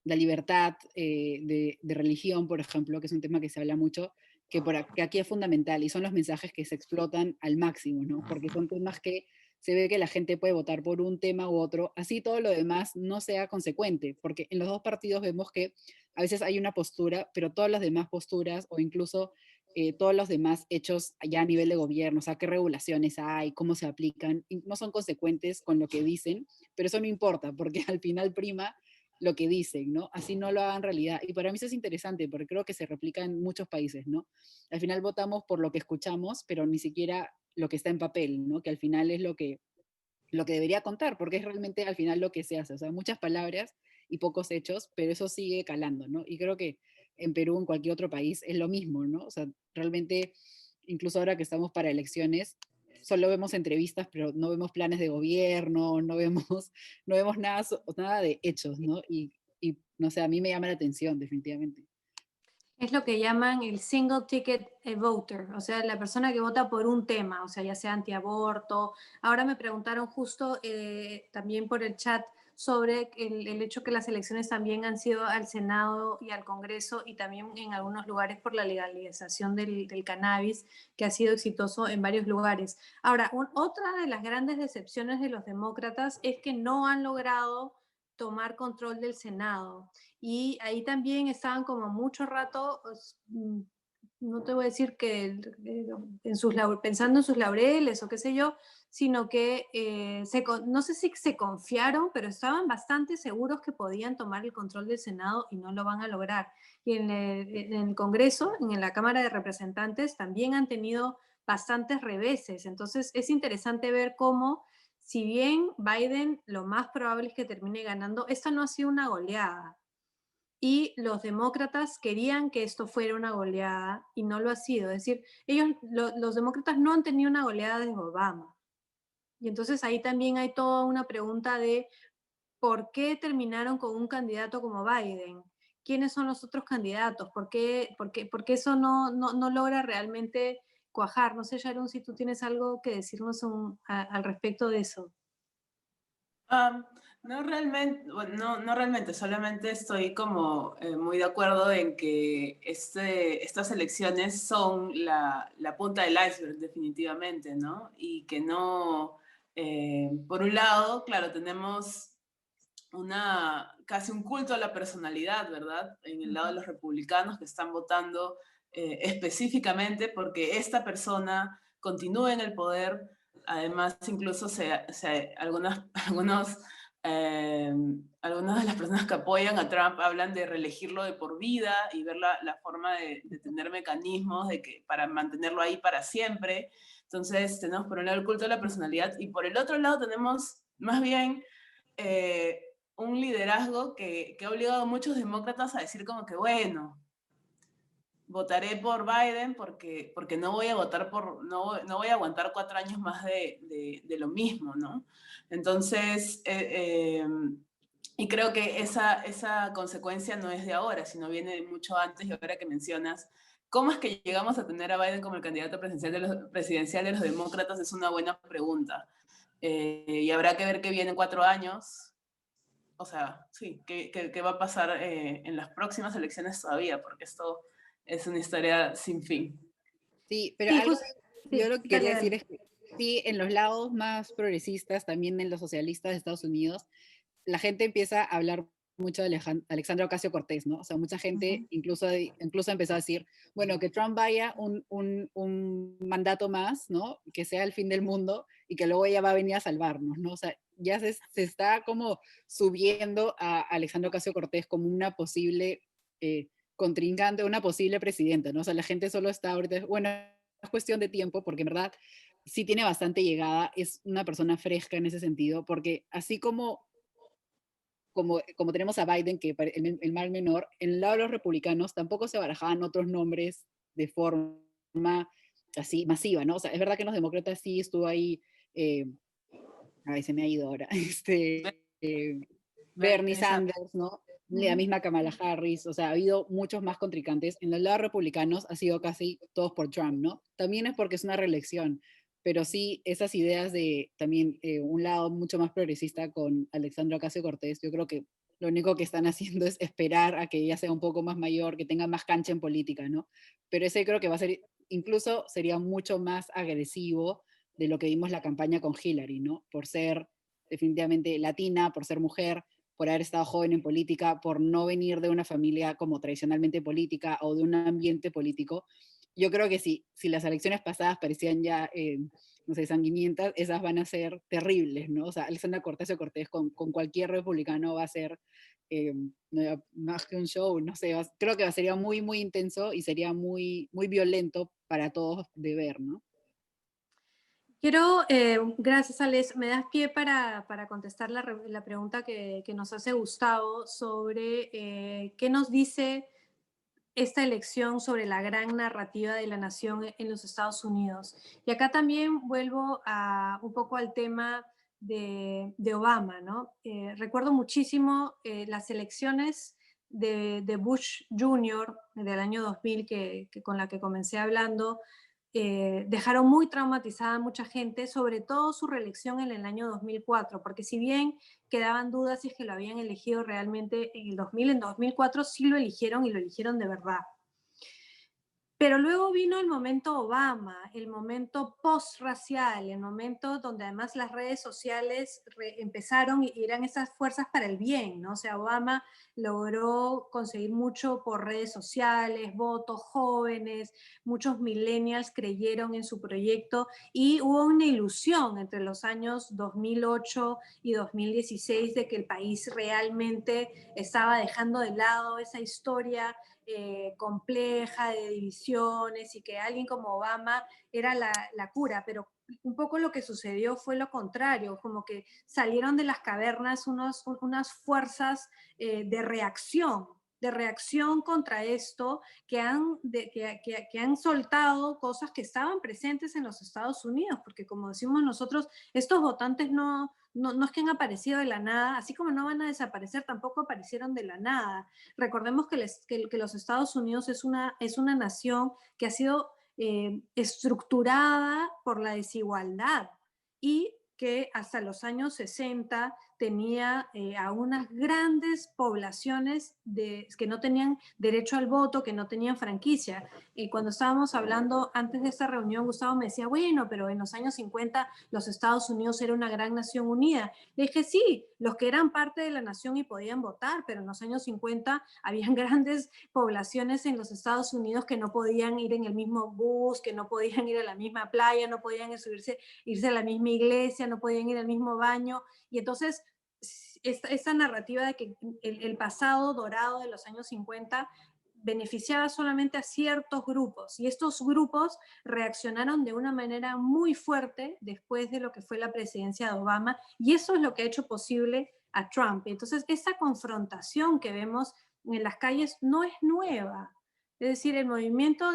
la libertad de religión, por ejemplo, que es un tema que se habla mucho, que aquí es fundamental, y son los mensajes que se explotan al máximo, ¿no? Porque son temas que se ve que la gente puede votar por un tema u otro, así todo lo demás no sea consecuente, porque en los dos partidos vemos que a veces hay una postura, pero todas las demás posturas, o incluso todos los demás hechos ya a nivel de gobierno, o sea, qué regulaciones hay, cómo se aplican, y no son consecuentes con lo que dicen, pero eso no importa, porque al final prima lo que dicen, ¿no? Así no lo hagan realidad. Y para mí eso es interesante, porque creo que se replica en muchos países, ¿no? Al final votamos por lo que escuchamos, pero ni siquiera lo que está en papel, ¿no? Que al final es lo que debería contar, porque es realmente al final lo que se hace. O sea, muchas palabras y pocos hechos, pero eso sigue calando, ¿no? Y creo que en Perú, en cualquier otro país, es lo mismo, ¿no? O sea, realmente, incluso ahora que estamos para elecciones, solo vemos entrevistas, pero no vemos planes de gobierno, no vemos, no vemos nada, nada de hechos, ¿no? Y no sé, a mí me llama la atención, definitivamente. Es lo que llaman el single ticket voter, o sea, la persona que vota por un tema, o sea, ya sea antiaborto. Ahora me preguntaron justo también por el chat sobre el hecho que las elecciones también han sido al Senado y al Congreso y también en algunos lugares por la legalización del cannabis, que ha sido exitoso en varios lugares. Ahora, otra de las grandes decepciones de los demócratas es que no han logrado tomar control del Senado. Y ahí también estaban como mucho rato, pues, no te voy a decir que pensando en sus laureles o qué sé yo, sino que no sé si se confiaron, pero estaban bastante seguros que podían tomar el control del Senado y no lo van a lograr. Y en el Congreso, en la Cámara de Representantes, también han tenido bastantes reveses. Entonces es interesante ver cómo, si bien Biden lo más probable es que termine ganando, esta no ha sido una goleada. Y los demócratas querían que esto fuera una goleada y no lo ha sido. Es decir, los demócratas no han tenido una goleada desde Obama. Y entonces ahí también hay toda una pregunta de por qué terminaron con un candidato como Biden. ¿Quiénes son los otros candidatos? ¿Por qué eso no logra realmente cuajar? No sé, Sharon, si tú tienes algo que decirnos al respecto de eso. No realmente, bueno, no realmente, solamente estoy como muy de acuerdo en que estas elecciones son la punta del iceberg definitivamente, ¿no? Y que no, por un lado, claro, tenemos casi un culto a la personalidad, ¿verdad? En el lado de los republicanos que están votando específicamente porque esta persona continúe en el poder. Además, incluso algunas de las personas que apoyan a Trump hablan de reelegirlo de por vida y ver la forma de tener mecanismos para mantenerlo ahí para siempre. Entonces, tenemos por un lado el culto de la personalidad y por el otro lado tenemos más bien un liderazgo que ha obligado a muchos demócratas a decir como que, bueno, votaré por Biden porque no voy a votar no voy a aguantar 4 años más de lo mismo, ¿no? Entonces, y creo que esa consecuencia no es de ahora, sino viene de mucho antes. Y ahora que mencionas, ¿cómo es que llegamos a tener a Biden como el candidato presidencial de los demócratas? Es una buena pregunta. Y habrá que ver qué viene en 4 años. O sea, sí, qué va a pasar en las próximas elecciones todavía, porque esto es una historia sin fin. Sí, pero Sí, algo yo sí, lo que dale, quería dale. decir es que sí, en los lados más progresistas, también en los socialistas de Estados Unidos, la gente empieza a hablar mucho de Alexandra Ocasio-Cortez, ¿no? O sea, mucha gente incluso empezó a decir, bueno, que Trump vaya un mandato más, ¿no? Que sea el fin del mundo y que luego ella va a venir a salvarnos, ¿no? O sea, ya se está como subiendo a Alexandra Ocasio-Cortez como una posible contrincante, una posible presidenta, ¿no? O sea, la gente solo está ahorita, bueno, es cuestión de tiempo, porque en verdad sí tiene bastante llegada, es una persona fresca en ese sentido, porque así como tenemos a Biden, que el mal menor, en el lado de los republicanos tampoco se barajaban otros nombres de forma así masiva, ¿no? O sea, es verdad que en los demócratas sí estuvo ahí, ay, se me ha ido ahora, Bernie Bernie Sanders. Sanders, ¿no? La misma Kamala Harris, o sea, ha habido muchos más contrincantes. En los lados republicanos ha sido casi todos por Trump, ¿no? También es porque es una reelección, pero sí esas ideas de también un lado mucho más progresista con Alexandra Ocasio-Cortez, yo creo que lo único que están haciendo es esperar a que ella sea un poco más mayor, que tenga más cancha en política, ¿no? Pero ese creo que va a ser, incluso sería mucho más agresivo de lo que vimos la campaña con Hillary, ¿no? Por ser definitivamente latina, por ser mujer, por haber estado joven en política, por no venir de una familia como tradicionalmente política o de un ambiente político. Yo creo que si las elecciones pasadas parecían ya, no sé, sanguinientas, esas van a ser terribles, ¿no? O sea, Alexandra Cortés con cualquier republicano va a ser más que un show, no sé, creo que sería muy, muy intenso y sería muy, muy violento para todos de ver, ¿no? Quiero, gracias Alex, me das pie para contestar la pregunta que nos hace Gustavo sobre qué nos dice esta elección sobre la gran narrativa de la nación en los Estados Unidos. Y acá también vuelvo un poco al tema de Obama, ¿no? Recuerdo muchísimo las elecciones de Bush Jr. del año 2000, con la que comencé hablando, dejaron muy traumatizada a mucha gente, sobre todo su reelección en el año 2004, porque si bien quedaban dudas si es que lo habían elegido realmente en el 2000, en 2004 sí lo eligieron y lo eligieron de verdad. Pero luego vino el momento Obama, el momento post-racial, el momento donde además las redes sociales empezaron y eran esas fuerzas para el bien, ¿no? O sea, Obama logró conseguir mucho por redes sociales, votos jóvenes, muchos millennials creyeron en su proyecto y hubo una ilusión entre los años 2008 y 2016 de que el país realmente estaba dejando de lado esa historia compleja de divisiones y que alguien como Obama era la cura, pero un poco lo que sucedió fue lo contrario, como que salieron de las cavernas unas fuerzas de reacción contra esto, que han soltado cosas que estaban presentes en los Estados Unidos, porque como decimos nosotros, estos votantes no es que han aparecido de la nada, así como no van a desaparecer, tampoco aparecieron de la nada. Recordemos que los Estados Unidos es una nación que ha sido estructurada por la desigualdad y que hasta los años 60 tenía a unas grandes poblaciones que no tenían derecho al voto, que no tenían franquicia. Cuando estábamos hablando antes de esta reunión, Gustavo me decía, bueno, pero en los años 50 los Estados Unidos era una gran nación unida. Le dije, sí, los que eran parte de la nación y podían votar, pero en los años 50 habían grandes poblaciones en los Estados Unidos que no podían ir en el mismo bus, que no podían ir a la misma playa, no podían irse a la misma iglesia, no podían ir al mismo baño. Y entonces esta narrativa de que el pasado dorado de los años 50 beneficiaba solamente a ciertos grupos y estos grupos reaccionaron de una manera muy fuerte después de lo que fue la presidencia de Obama y eso es lo que ha hecho posible a Trump. Entonces, esa confrontación que vemos en las calles no es nueva. Es decir, el movimiento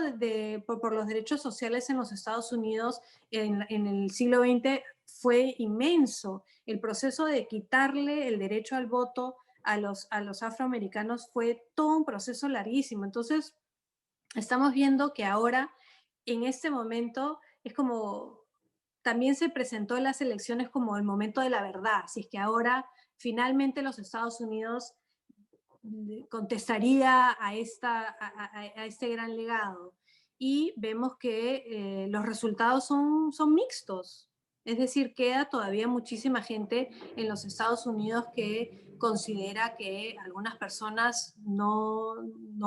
por los derechos sociales en los Estados Unidos en el siglo XX fue inmenso. El proceso de quitarle el derecho al voto a los afroamericanos fue todo un proceso larguísimo. Entonces, estamos viendo que ahora, en este momento, es como, también se presentó en las elecciones como el momento de la verdad, si es que ahora finalmente los Estados Unidos contestaría a este gran legado. Y vemos que los resultados son mixtos. Es decir, queda todavía muchísima gente en los Estados Unidos que considera que algunas personas no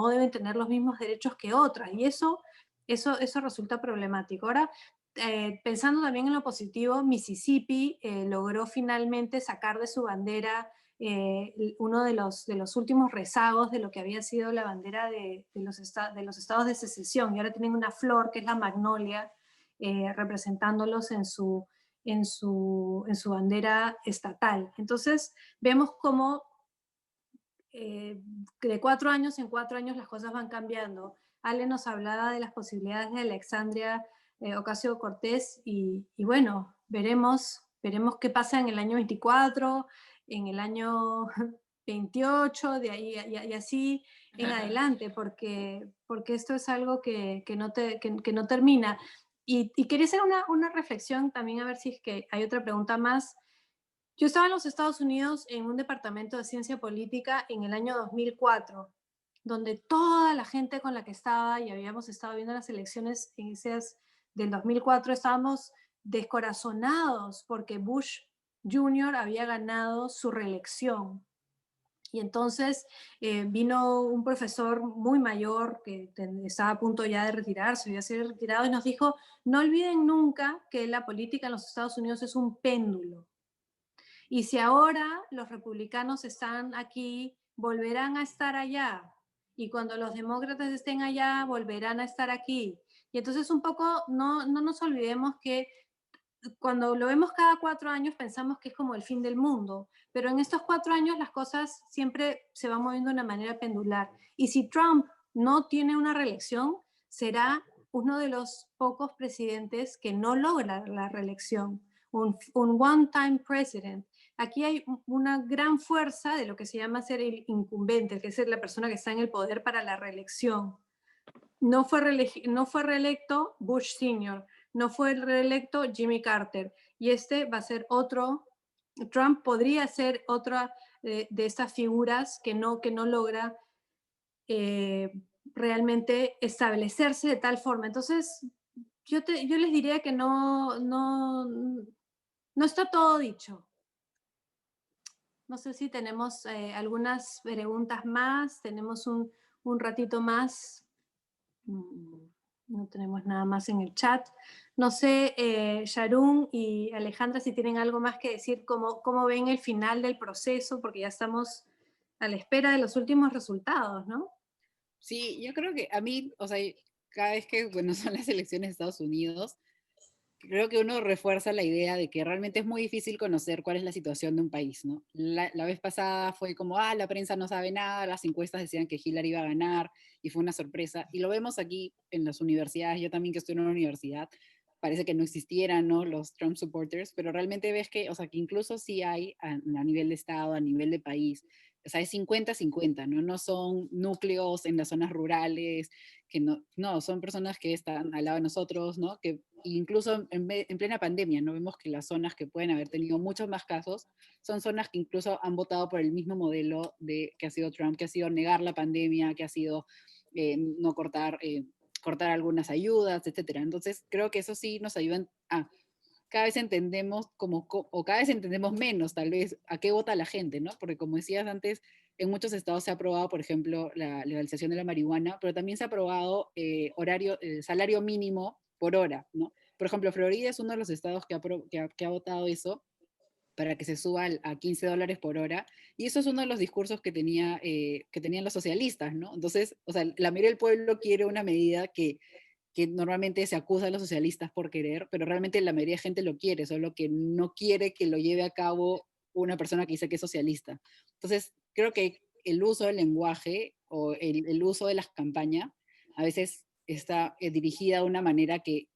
deben tener los mismos derechos que otras. Y eso resulta problemático. Ahora, pensando también en lo positivo, Mississippi logró finalmente sacar de su bandera uno de los últimos rezagos de lo que había sido la bandera de los estados de secesión. Y ahora tienen una flor que es la magnolia, representándolos en su bandera estatal. Entonces vemos cómo de 4 años en 4 años las cosas van cambiando. Ale nos hablaba de las posibilidades de Alexandria Ocasio-Cortez y bueno, veremos qué pasa en el año 24, en el año 28, de ahí y así en adelante, porque esto es algo que no termina. Y quería hacer una reflexión también, a ver si es que hay otra pregunta más. Yo estaba en los Estados Unidos en un departamento de ciencia política en el año 2004, donde toda la gente con la que estaba y habíamos estado viendo las elecciones del 2004 estábamos descorazonados porque Bush Jr. había ganado su reelección. Y entonces vino un profesor muy mayor que estaba a punto ya de retirarse, había sido retirado, y nos dijo, no olviden nunca que la política en los Estados Unidos es un péndulo. Y si ahora los republicanos están aquí, volverán a estar allá. Y cuando los demócratas estén allá, volverán a estar aquí. Y entonces un poco no nos olvidemos que cuando lo vemos cada 4 años pensamos que es como el fin del mundo, pero en estos 4 años las cosas siempre se van moviendo de una manera pendular. Y si Trump no tiene una reelección, será uno de los pocos presidentes que no logra la reelección, un one-time president. Aquí hay una gran fuerza de lo que se llama ser el incumbente, que es la persona que está en el poder para la reelección. No fue reelecto Bush Sr., no fue reelecto Jimmy Carter, y este va a ser otro, Trump podría ser otra de estas figuras que no logra realmente establecerse de tal forma. Entonces, yo les diría que no está todo dicho. No sé si tenemos algunas preguntas más, tenemos un ratito más. No tenemos nada más en el chat. No sé, Sharon y Alejandra, si tienen algo más que decir, cómo ven el final del proceso, porque ya estamos a la espera de los últimos resultados, ¿no? Sí, yo creo que a mí, o sea, cada vez que, bueno, son las elecciones de Estados Unidos, creo que uno refuerza la idea de que realmente es muy difícil conocer cuál es la situación de un país, ¿no? La vez pasada fue como, la prensa no sabe nada, las encuestas decían que Hillary iba a ganar y fue una sorpresa. Y lo vemos aquí en las universidades, yo también que estoy en una universidad, parece que no existieran, ¿no? Los Trump supporters, pero realmente ves que, o sea, que incluso sí hay a nivel de Estado, a nivel de país, o sea, es 50-50, ¿no? No son núcleos en las zonas rurales, que no, son personas que están al lado de nosotros, ¿no? Que incluso en plena pandemia, ¿no? Vemos que las zonas que pueden haber tenido muchos más casos son zonas que incluso han votado por el mismo modelo que ha sido Trump, que ha sido negar la pandemia, que ha sido no cortar algunas ayudas, etcétera. Entonces, creo que eso sí nos ayuda a cada vez entendemos o cada vez entendemos menos, tal vez, a qué vota la gente, ¿no? Porque como decías antes, en muchos estados se ha aprobado, por ejemplo, la legalización de la marihuana, pero también se ha aprobado salario mínimo por hora, ¿no? Por ejemplo, Florida es uno de los estados que ha votado eso para que se suba a $15 por hora, y eso es uno de los discursos que tenían los socialistas, ¿no? Entonces, o sea, la mayoría del pueblo quiere una medida que normalmente se acusa a los socialistas por querer, pero realmente la mayoría de gente lo quiere, solo que no quiere que lo lleve a cabo una persona que dice que es socialista. Entonces, creo que el uso del lenguaje o el uso de las campañas a veces está dirigida de una manera que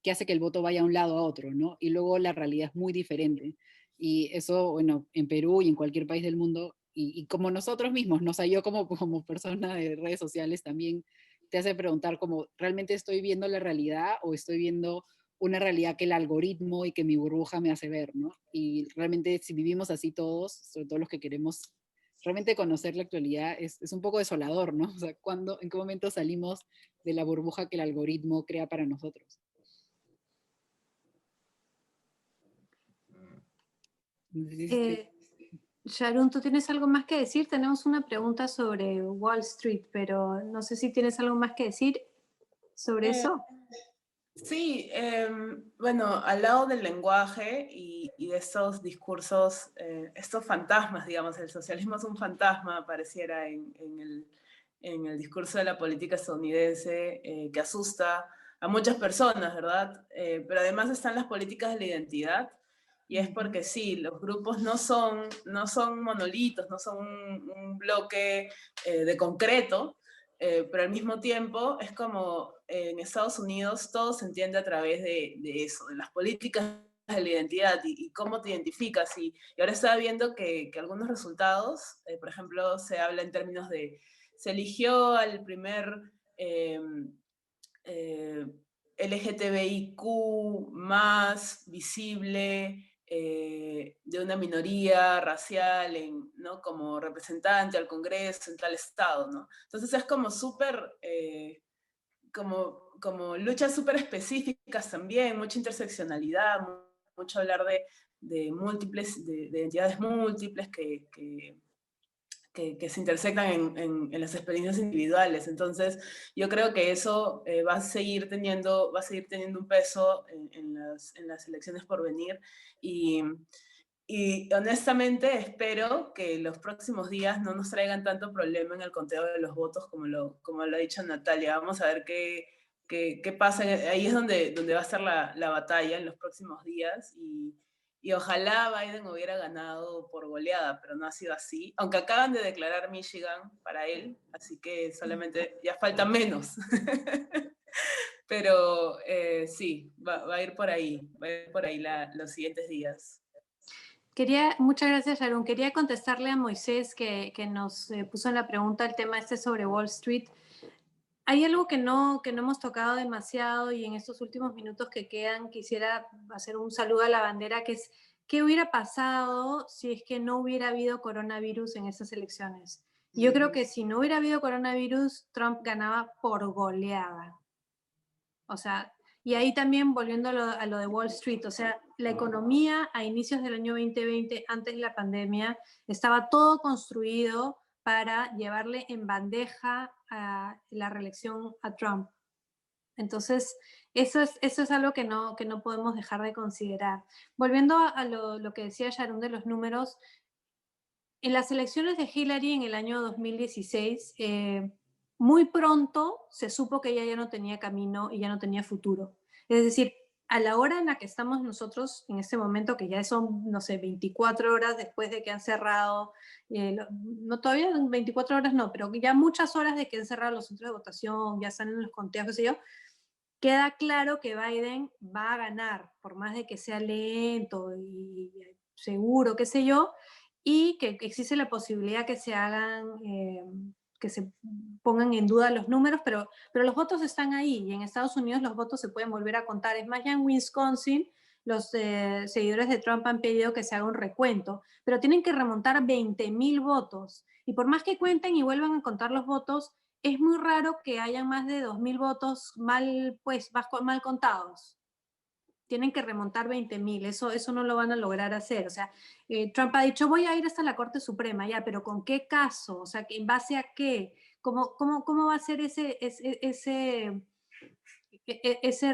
hace que el voto vaya a un lado a otro, ¿no? Y luego la realidad es muy diferente. Y eso, bueno, en Perú y en cualquier país del mundo, y como nosotros mismos, ¿no? O sea, yo como persona de redes sociales también te hace preguntar como, ¿realmente estoy viendo la realidad o estoy viendo una realidad que el algoritmo y que mi burbuja me hace ver, ¿no? Y realmente si vivimos así todos, sobre todo los que queremos realmente conocer la actualidad, es un poco desolador, ¿no? O sea, ¿en qué momento salimos de la burbuja que el algoritmo crea para nosotros? No sé si Sharon, ¿tú tienes algo más que decir? Tenemos una pregunta sobre Wall Street, pero no sé si tienes algo más que decir sobre eso. Sí, bueno, al lado del lenguaje y de estos discursos, estos fantasmas, digamos, el socialismo es un fantasma, pareciera en el discurso de la política estadounidense, que asusta a muchas personas, ¿verdad? Pero además están las políticas de la identidad, y es porque sí, los grupos no son monolitos, no son un bloque de concreto, pero al mismo tiempo es como en Estados Unidos todo se entiende a través de eso, de las políticas de la identidad y cómo te identificas. Y ahora estaba viendo que algunos resultados, por ejemplo, se habla en términos de, se eligió al primer eh, LGTBIQ más visible de una minoría racial ¿no? como representante al Congreso en tal estado, ¿no? Entonces es como súper, como luchas súper específicas también, mucha interseccionalidad, mucho hablar de múltiples, de identidades múltiples que se intersectan en las experiencias individuales. Entonces, yo creo que eso va a seguir teniendo un peso en las elecciones por venir. Y honestamente espero que los próximos días no nos traigan tanto problema en el conteo de los votos como lo ha dicho Natalia. Vamos a ver qué pasa. Ahí es donde va a estar la batalla en los próximos días. Y ojalá Biden hubiera ganado por goleada, pero no ha sido así. Aunque acaban de declarar Michigan para él, así que solamente ya falta menos. Pero sí, va a ir por ahí, los siguientes días. Muchas gracias, Sharon. Quería contestarle a Moisés que nos puso en la pregunta el tema sobre Wall Street. Hay algo que no hemos tocado demasiado y en estos últimos minutos que quedan quisiera hacer un saludo a la bandera, que es ¿qué hubiera pasado si es que no hubiera habido coronavirus en estas elecciones? Y yo creo que si no hubiera habido coronavirus, Trump ganaba por goleada. O sea, y ahí también volviendo a lo de Wall Street, o sea, la economía a inicios del año 2020, antes de la pandemia, estaba todo construido para llevarle en bandeja a la reelección a Trump. Entonces, eso es algo que no podemos dejar de considerar. Volviendo a lo que decía Sharon de los números, en las elecciones de Hillary en el año 2016, muy pronto se supo que ella ya no tenía camino y ya no tenía futuro. Es decir, a la hora en la que estamos nosotros, en este momento, que ya son, no sé, 24 horas después de que han cerrado, no todavía 24 horas no, pero ya muchas horas de que han cerrado los centros de votación, ya están en los conteos, qué sé yo, queda claro que Biden va a ganar, por más de que sea lento y seguro, qué sé yo, y que existe la posibilidad que se hagan, que se pongan en duda los números, pero los votos están ahí, y en Estados Unidos los votos se pueden volver a contar. Es más, ya en Wisconsin los seguidores de Trump han pedido que se haga un recuento, pero tienen que remontar 20,000 votos, y por más que cuenten y vuelvan a contar los votos, es muy raro que hayan más de 2,000 votos mal contados. Tienen que remontar 20,000, eso no lo van a lograr hacer. O sea, Trump ha dicho, voy a ir hasta la Corte Suprema, ya, pero ¿con qué caso? O sea, ¿en base a qué? ¿Cómo va a ser ese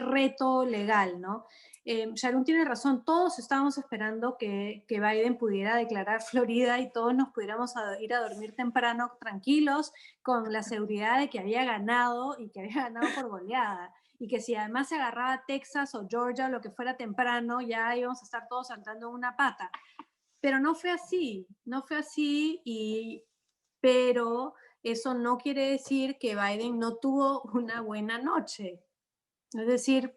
reto legal, ¿no? Sharon tiene razón, todos estábamos esperando que Biden pudiera declarar Florida y todos nos pudiéramos ir a dormir temprano tranquilos con la seguridad de que había ganado y que había ganado por goleada, y que si además se agarraba Texas o Georgia o lo que fuera temprano, ya íbamos a estar todos saltando en una pata. Pero no fue así, pero eso no quiere decir que Biden no tuvo una buena noche. Es decir,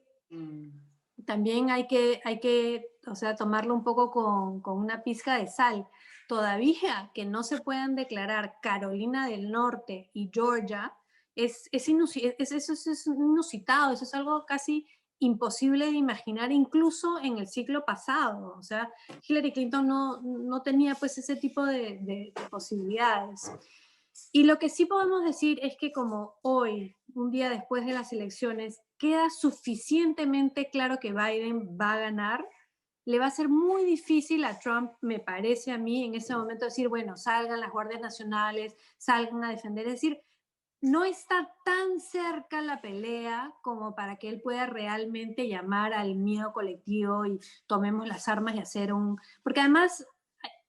también hay que, o sea, tomarlo un poco con una pizca de sal. Todavía que no se puedan declarar Carolina del Norte y Georgia, eso es inusitado, eso es algo casi imposible de imaginar, incluso en el siglo pasado. O sea, Hillary Clinton no tenía pues ese tipo de posibilidades. Y lo que sí podemos decir es que como hoy, un día después de las elecciones, queda suficientemente claro que Biden va a ganar, le va a ser muy difícil a Trump, me parece a mí, en ese momento decir, bueno, salgan las guardias nacionales, salgan a defender. Es decir, no está tan cerca la pelea como para que él pueda realmente llamar al miedo colectivo y tomemos las armas y hacer un... Porque además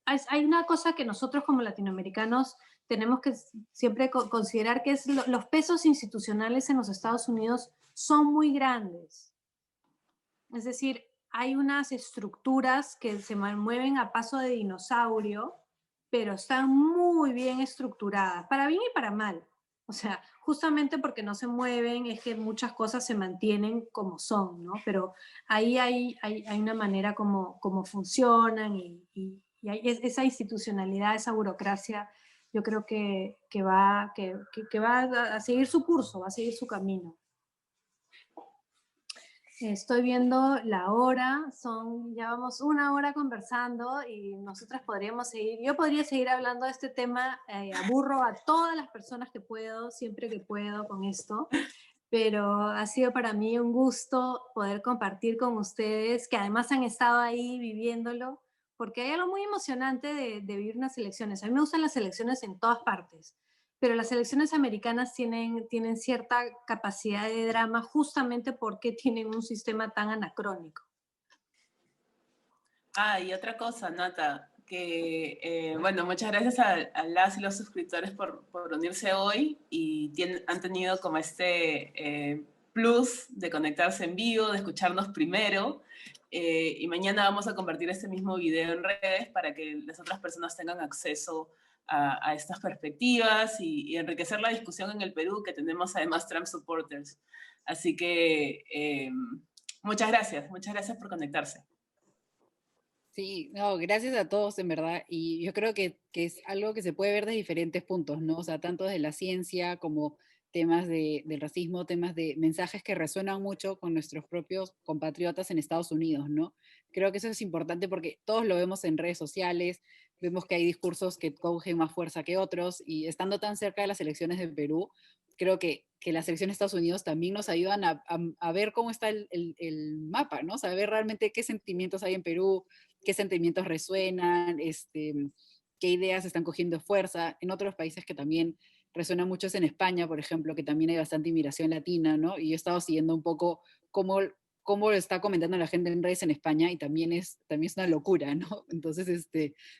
hay una cosa que nosotros como latinoamericanos tenemos que siempre considerar, que es los pesos institucionales en los Estados Unidos son muy grandes. Es decir, hay unas estructuras que se mueven a paso de dinosaurio, pero están muy bien estructuradas, para bien y para mal. O sea, justamente porque no se mueven es que muchas cosas se mantienen como son, ¿no? Pero ahí hay una manera como funcionan y hay esa institucionalidad, esa burocracia, yo creo que va a seguir su curso, va a seguir su camino. Estoy viendo la hora, ya vamos 1 hora conversando y nosotras podríamos seguir, yo podría seguir hablando de este tema, aburro a todas las personas que puedo, siempre que puedo con esto, pero ha sido para mí un gusto poder compartir con ustedes, que además han estado ahí viviéndolo, porque hay algo muy emocionante de vivir unas elecciones. A mí me gustan las elecciones en todas partes, pero las elecciones americanas tienen cierta capacidad de drama justamente porque tienen un sistema tan anacrónico. Y otra cosa, Nata, que bueno, muchas gracias a las y los suscriptores por unirse hoy y han tenido como plus de conectarse en vivo, de escucharnos primero. y mañana vamos a compartir este mismo video en redes para que las otras personas tengan acceso a estas perspectivas y enriquecer la discusión en el Perú, que tenemos además Trump supporters. Así que muchas gracias por conectarse. Sí, no, gracias a todos en verdad. Y yo creo que es algo que se puede ver de diferentes puntos, ¿no? O sea, tanto desde la ciencia como temas del racismo, temas de mensajes que resuenan mucho con nuestros propios compatriotas en Estados Unidos, ¿no? Creo que eso es importante porque todos lo vemos en redes sociales, vemos que hay discursos que cogen más fuerza que otros y estando tan cerca de las elecciones de Perú, creo que las elecciones de Estados Unidos también nos ayudan a ver cómo está el mapa, ¿no? Saber realmente qué sentimientos hay en Perú, qué sentimientos resuenan, qué ideas están cogiendo fuerza. En otros países que también resuena mucho es en España, por ejemplo, que también hay bastante inmigración latina, ¿no? Y yo he estado siguiendo un poco cómo lo está comentando la gente en redes en España y también es una locura, ¿no? Entonces,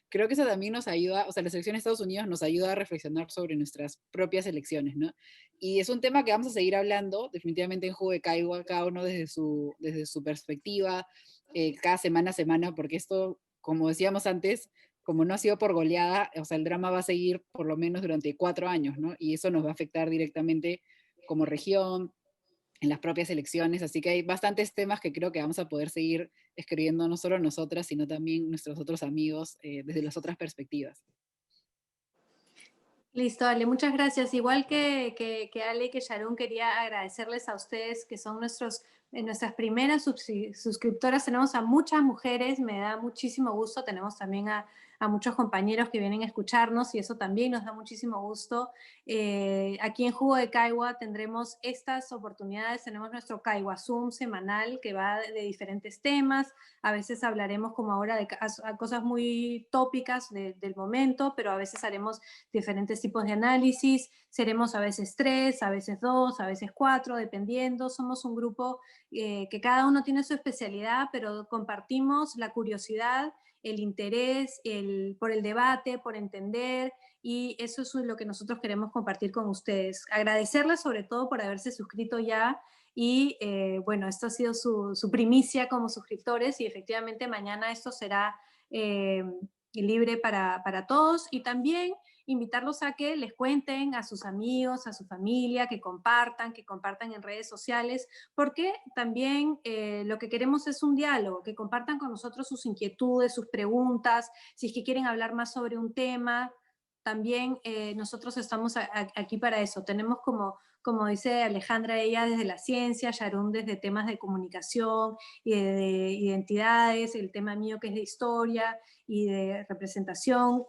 creo que eso también nos ayuda, o sea, la selección de Estados Unidos nos ayuda a reflexionar sobre nuestras propias elecciones, ¿no? Y es un tema que vamos a seguir hablando, definitivamente en Jugo de Caigua, cada uno desde su perspectiva, cada semana a semana, porque esto, como decíamos antes, como no ha sido por goleada, o sea, el drama va a seguir por lo menos durante 4 años, ¿no? Y eso nos va a afectar directamente como región, en las propias elecciones, así que hay bastantes temas que creo que vamos a poder seguir escribiendo no solo nosotras, sino también nuestros otros amigos desde las otras perspectivas. Listo, Ale, muchas gracias. Igual que Ale y que Sharon, quería agradecerles a ustedes que son nuestras primeras suscriptoras. Tenemos a muchas mujeres, me da muchísimo gusto. Tenemos también a muchos compañeros que vienen a escucharnos y eso también nos da muchísimo gusto. Aquí en Jugo de Caigua tendremos estas oportunidades. Tenemos nuestro Caigua Zoom semanal que va de diferentes temas. A veces hablaremos como ahora de cosas muy tópicas del momento, pero a veces haremos diferentes tipos de análisis, seremos a veces 3, a veces 2, a veces 4, dependiendo. Somos un grupo que cada uno tiene su especialidad, pero compartimos la curiosidad, el interés por el debate, por entender, y eso es lo que nosotros queremos compartir con ustedes. Agradecerles sobre todo por haberse suscrito ya, y bueno, esto ha sido su primicia como suscriptores, y efectivamente mañana esto será libre para todos, y también invitarlos a que les cuenten a sus amigos, a su familia, que compartan en redes sociales, porque también lo que queremos es un diálogo, que compartan con nosotros sus inquietudes, sus preguntas, si es que quieren hablar más sobre un tema. También nosotros estamos aquí para eso. Tenemos como dice Alejandra, ella desde la ciencia, Sharon desde temas de comunicación y de identidades, el tema mío que es de historia y de representación.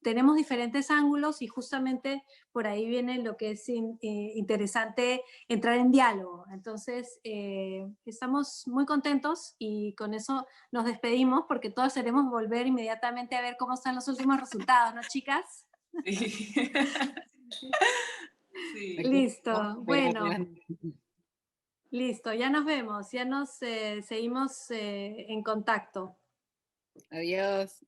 Tenemos diferentes ángulos y justamente por ahí viene lo que es interesante, entrar en diálogo. Entonces, estamos muy contentos y con eso nos despedimos porque todos queremos volver inmediatamente a ver cómo están los últimos resultados, ¿no, chicas? Sí. Sí. Listo, bueno. Listo, ya nos vemos, ya nos seguimos en contacto. Adiós.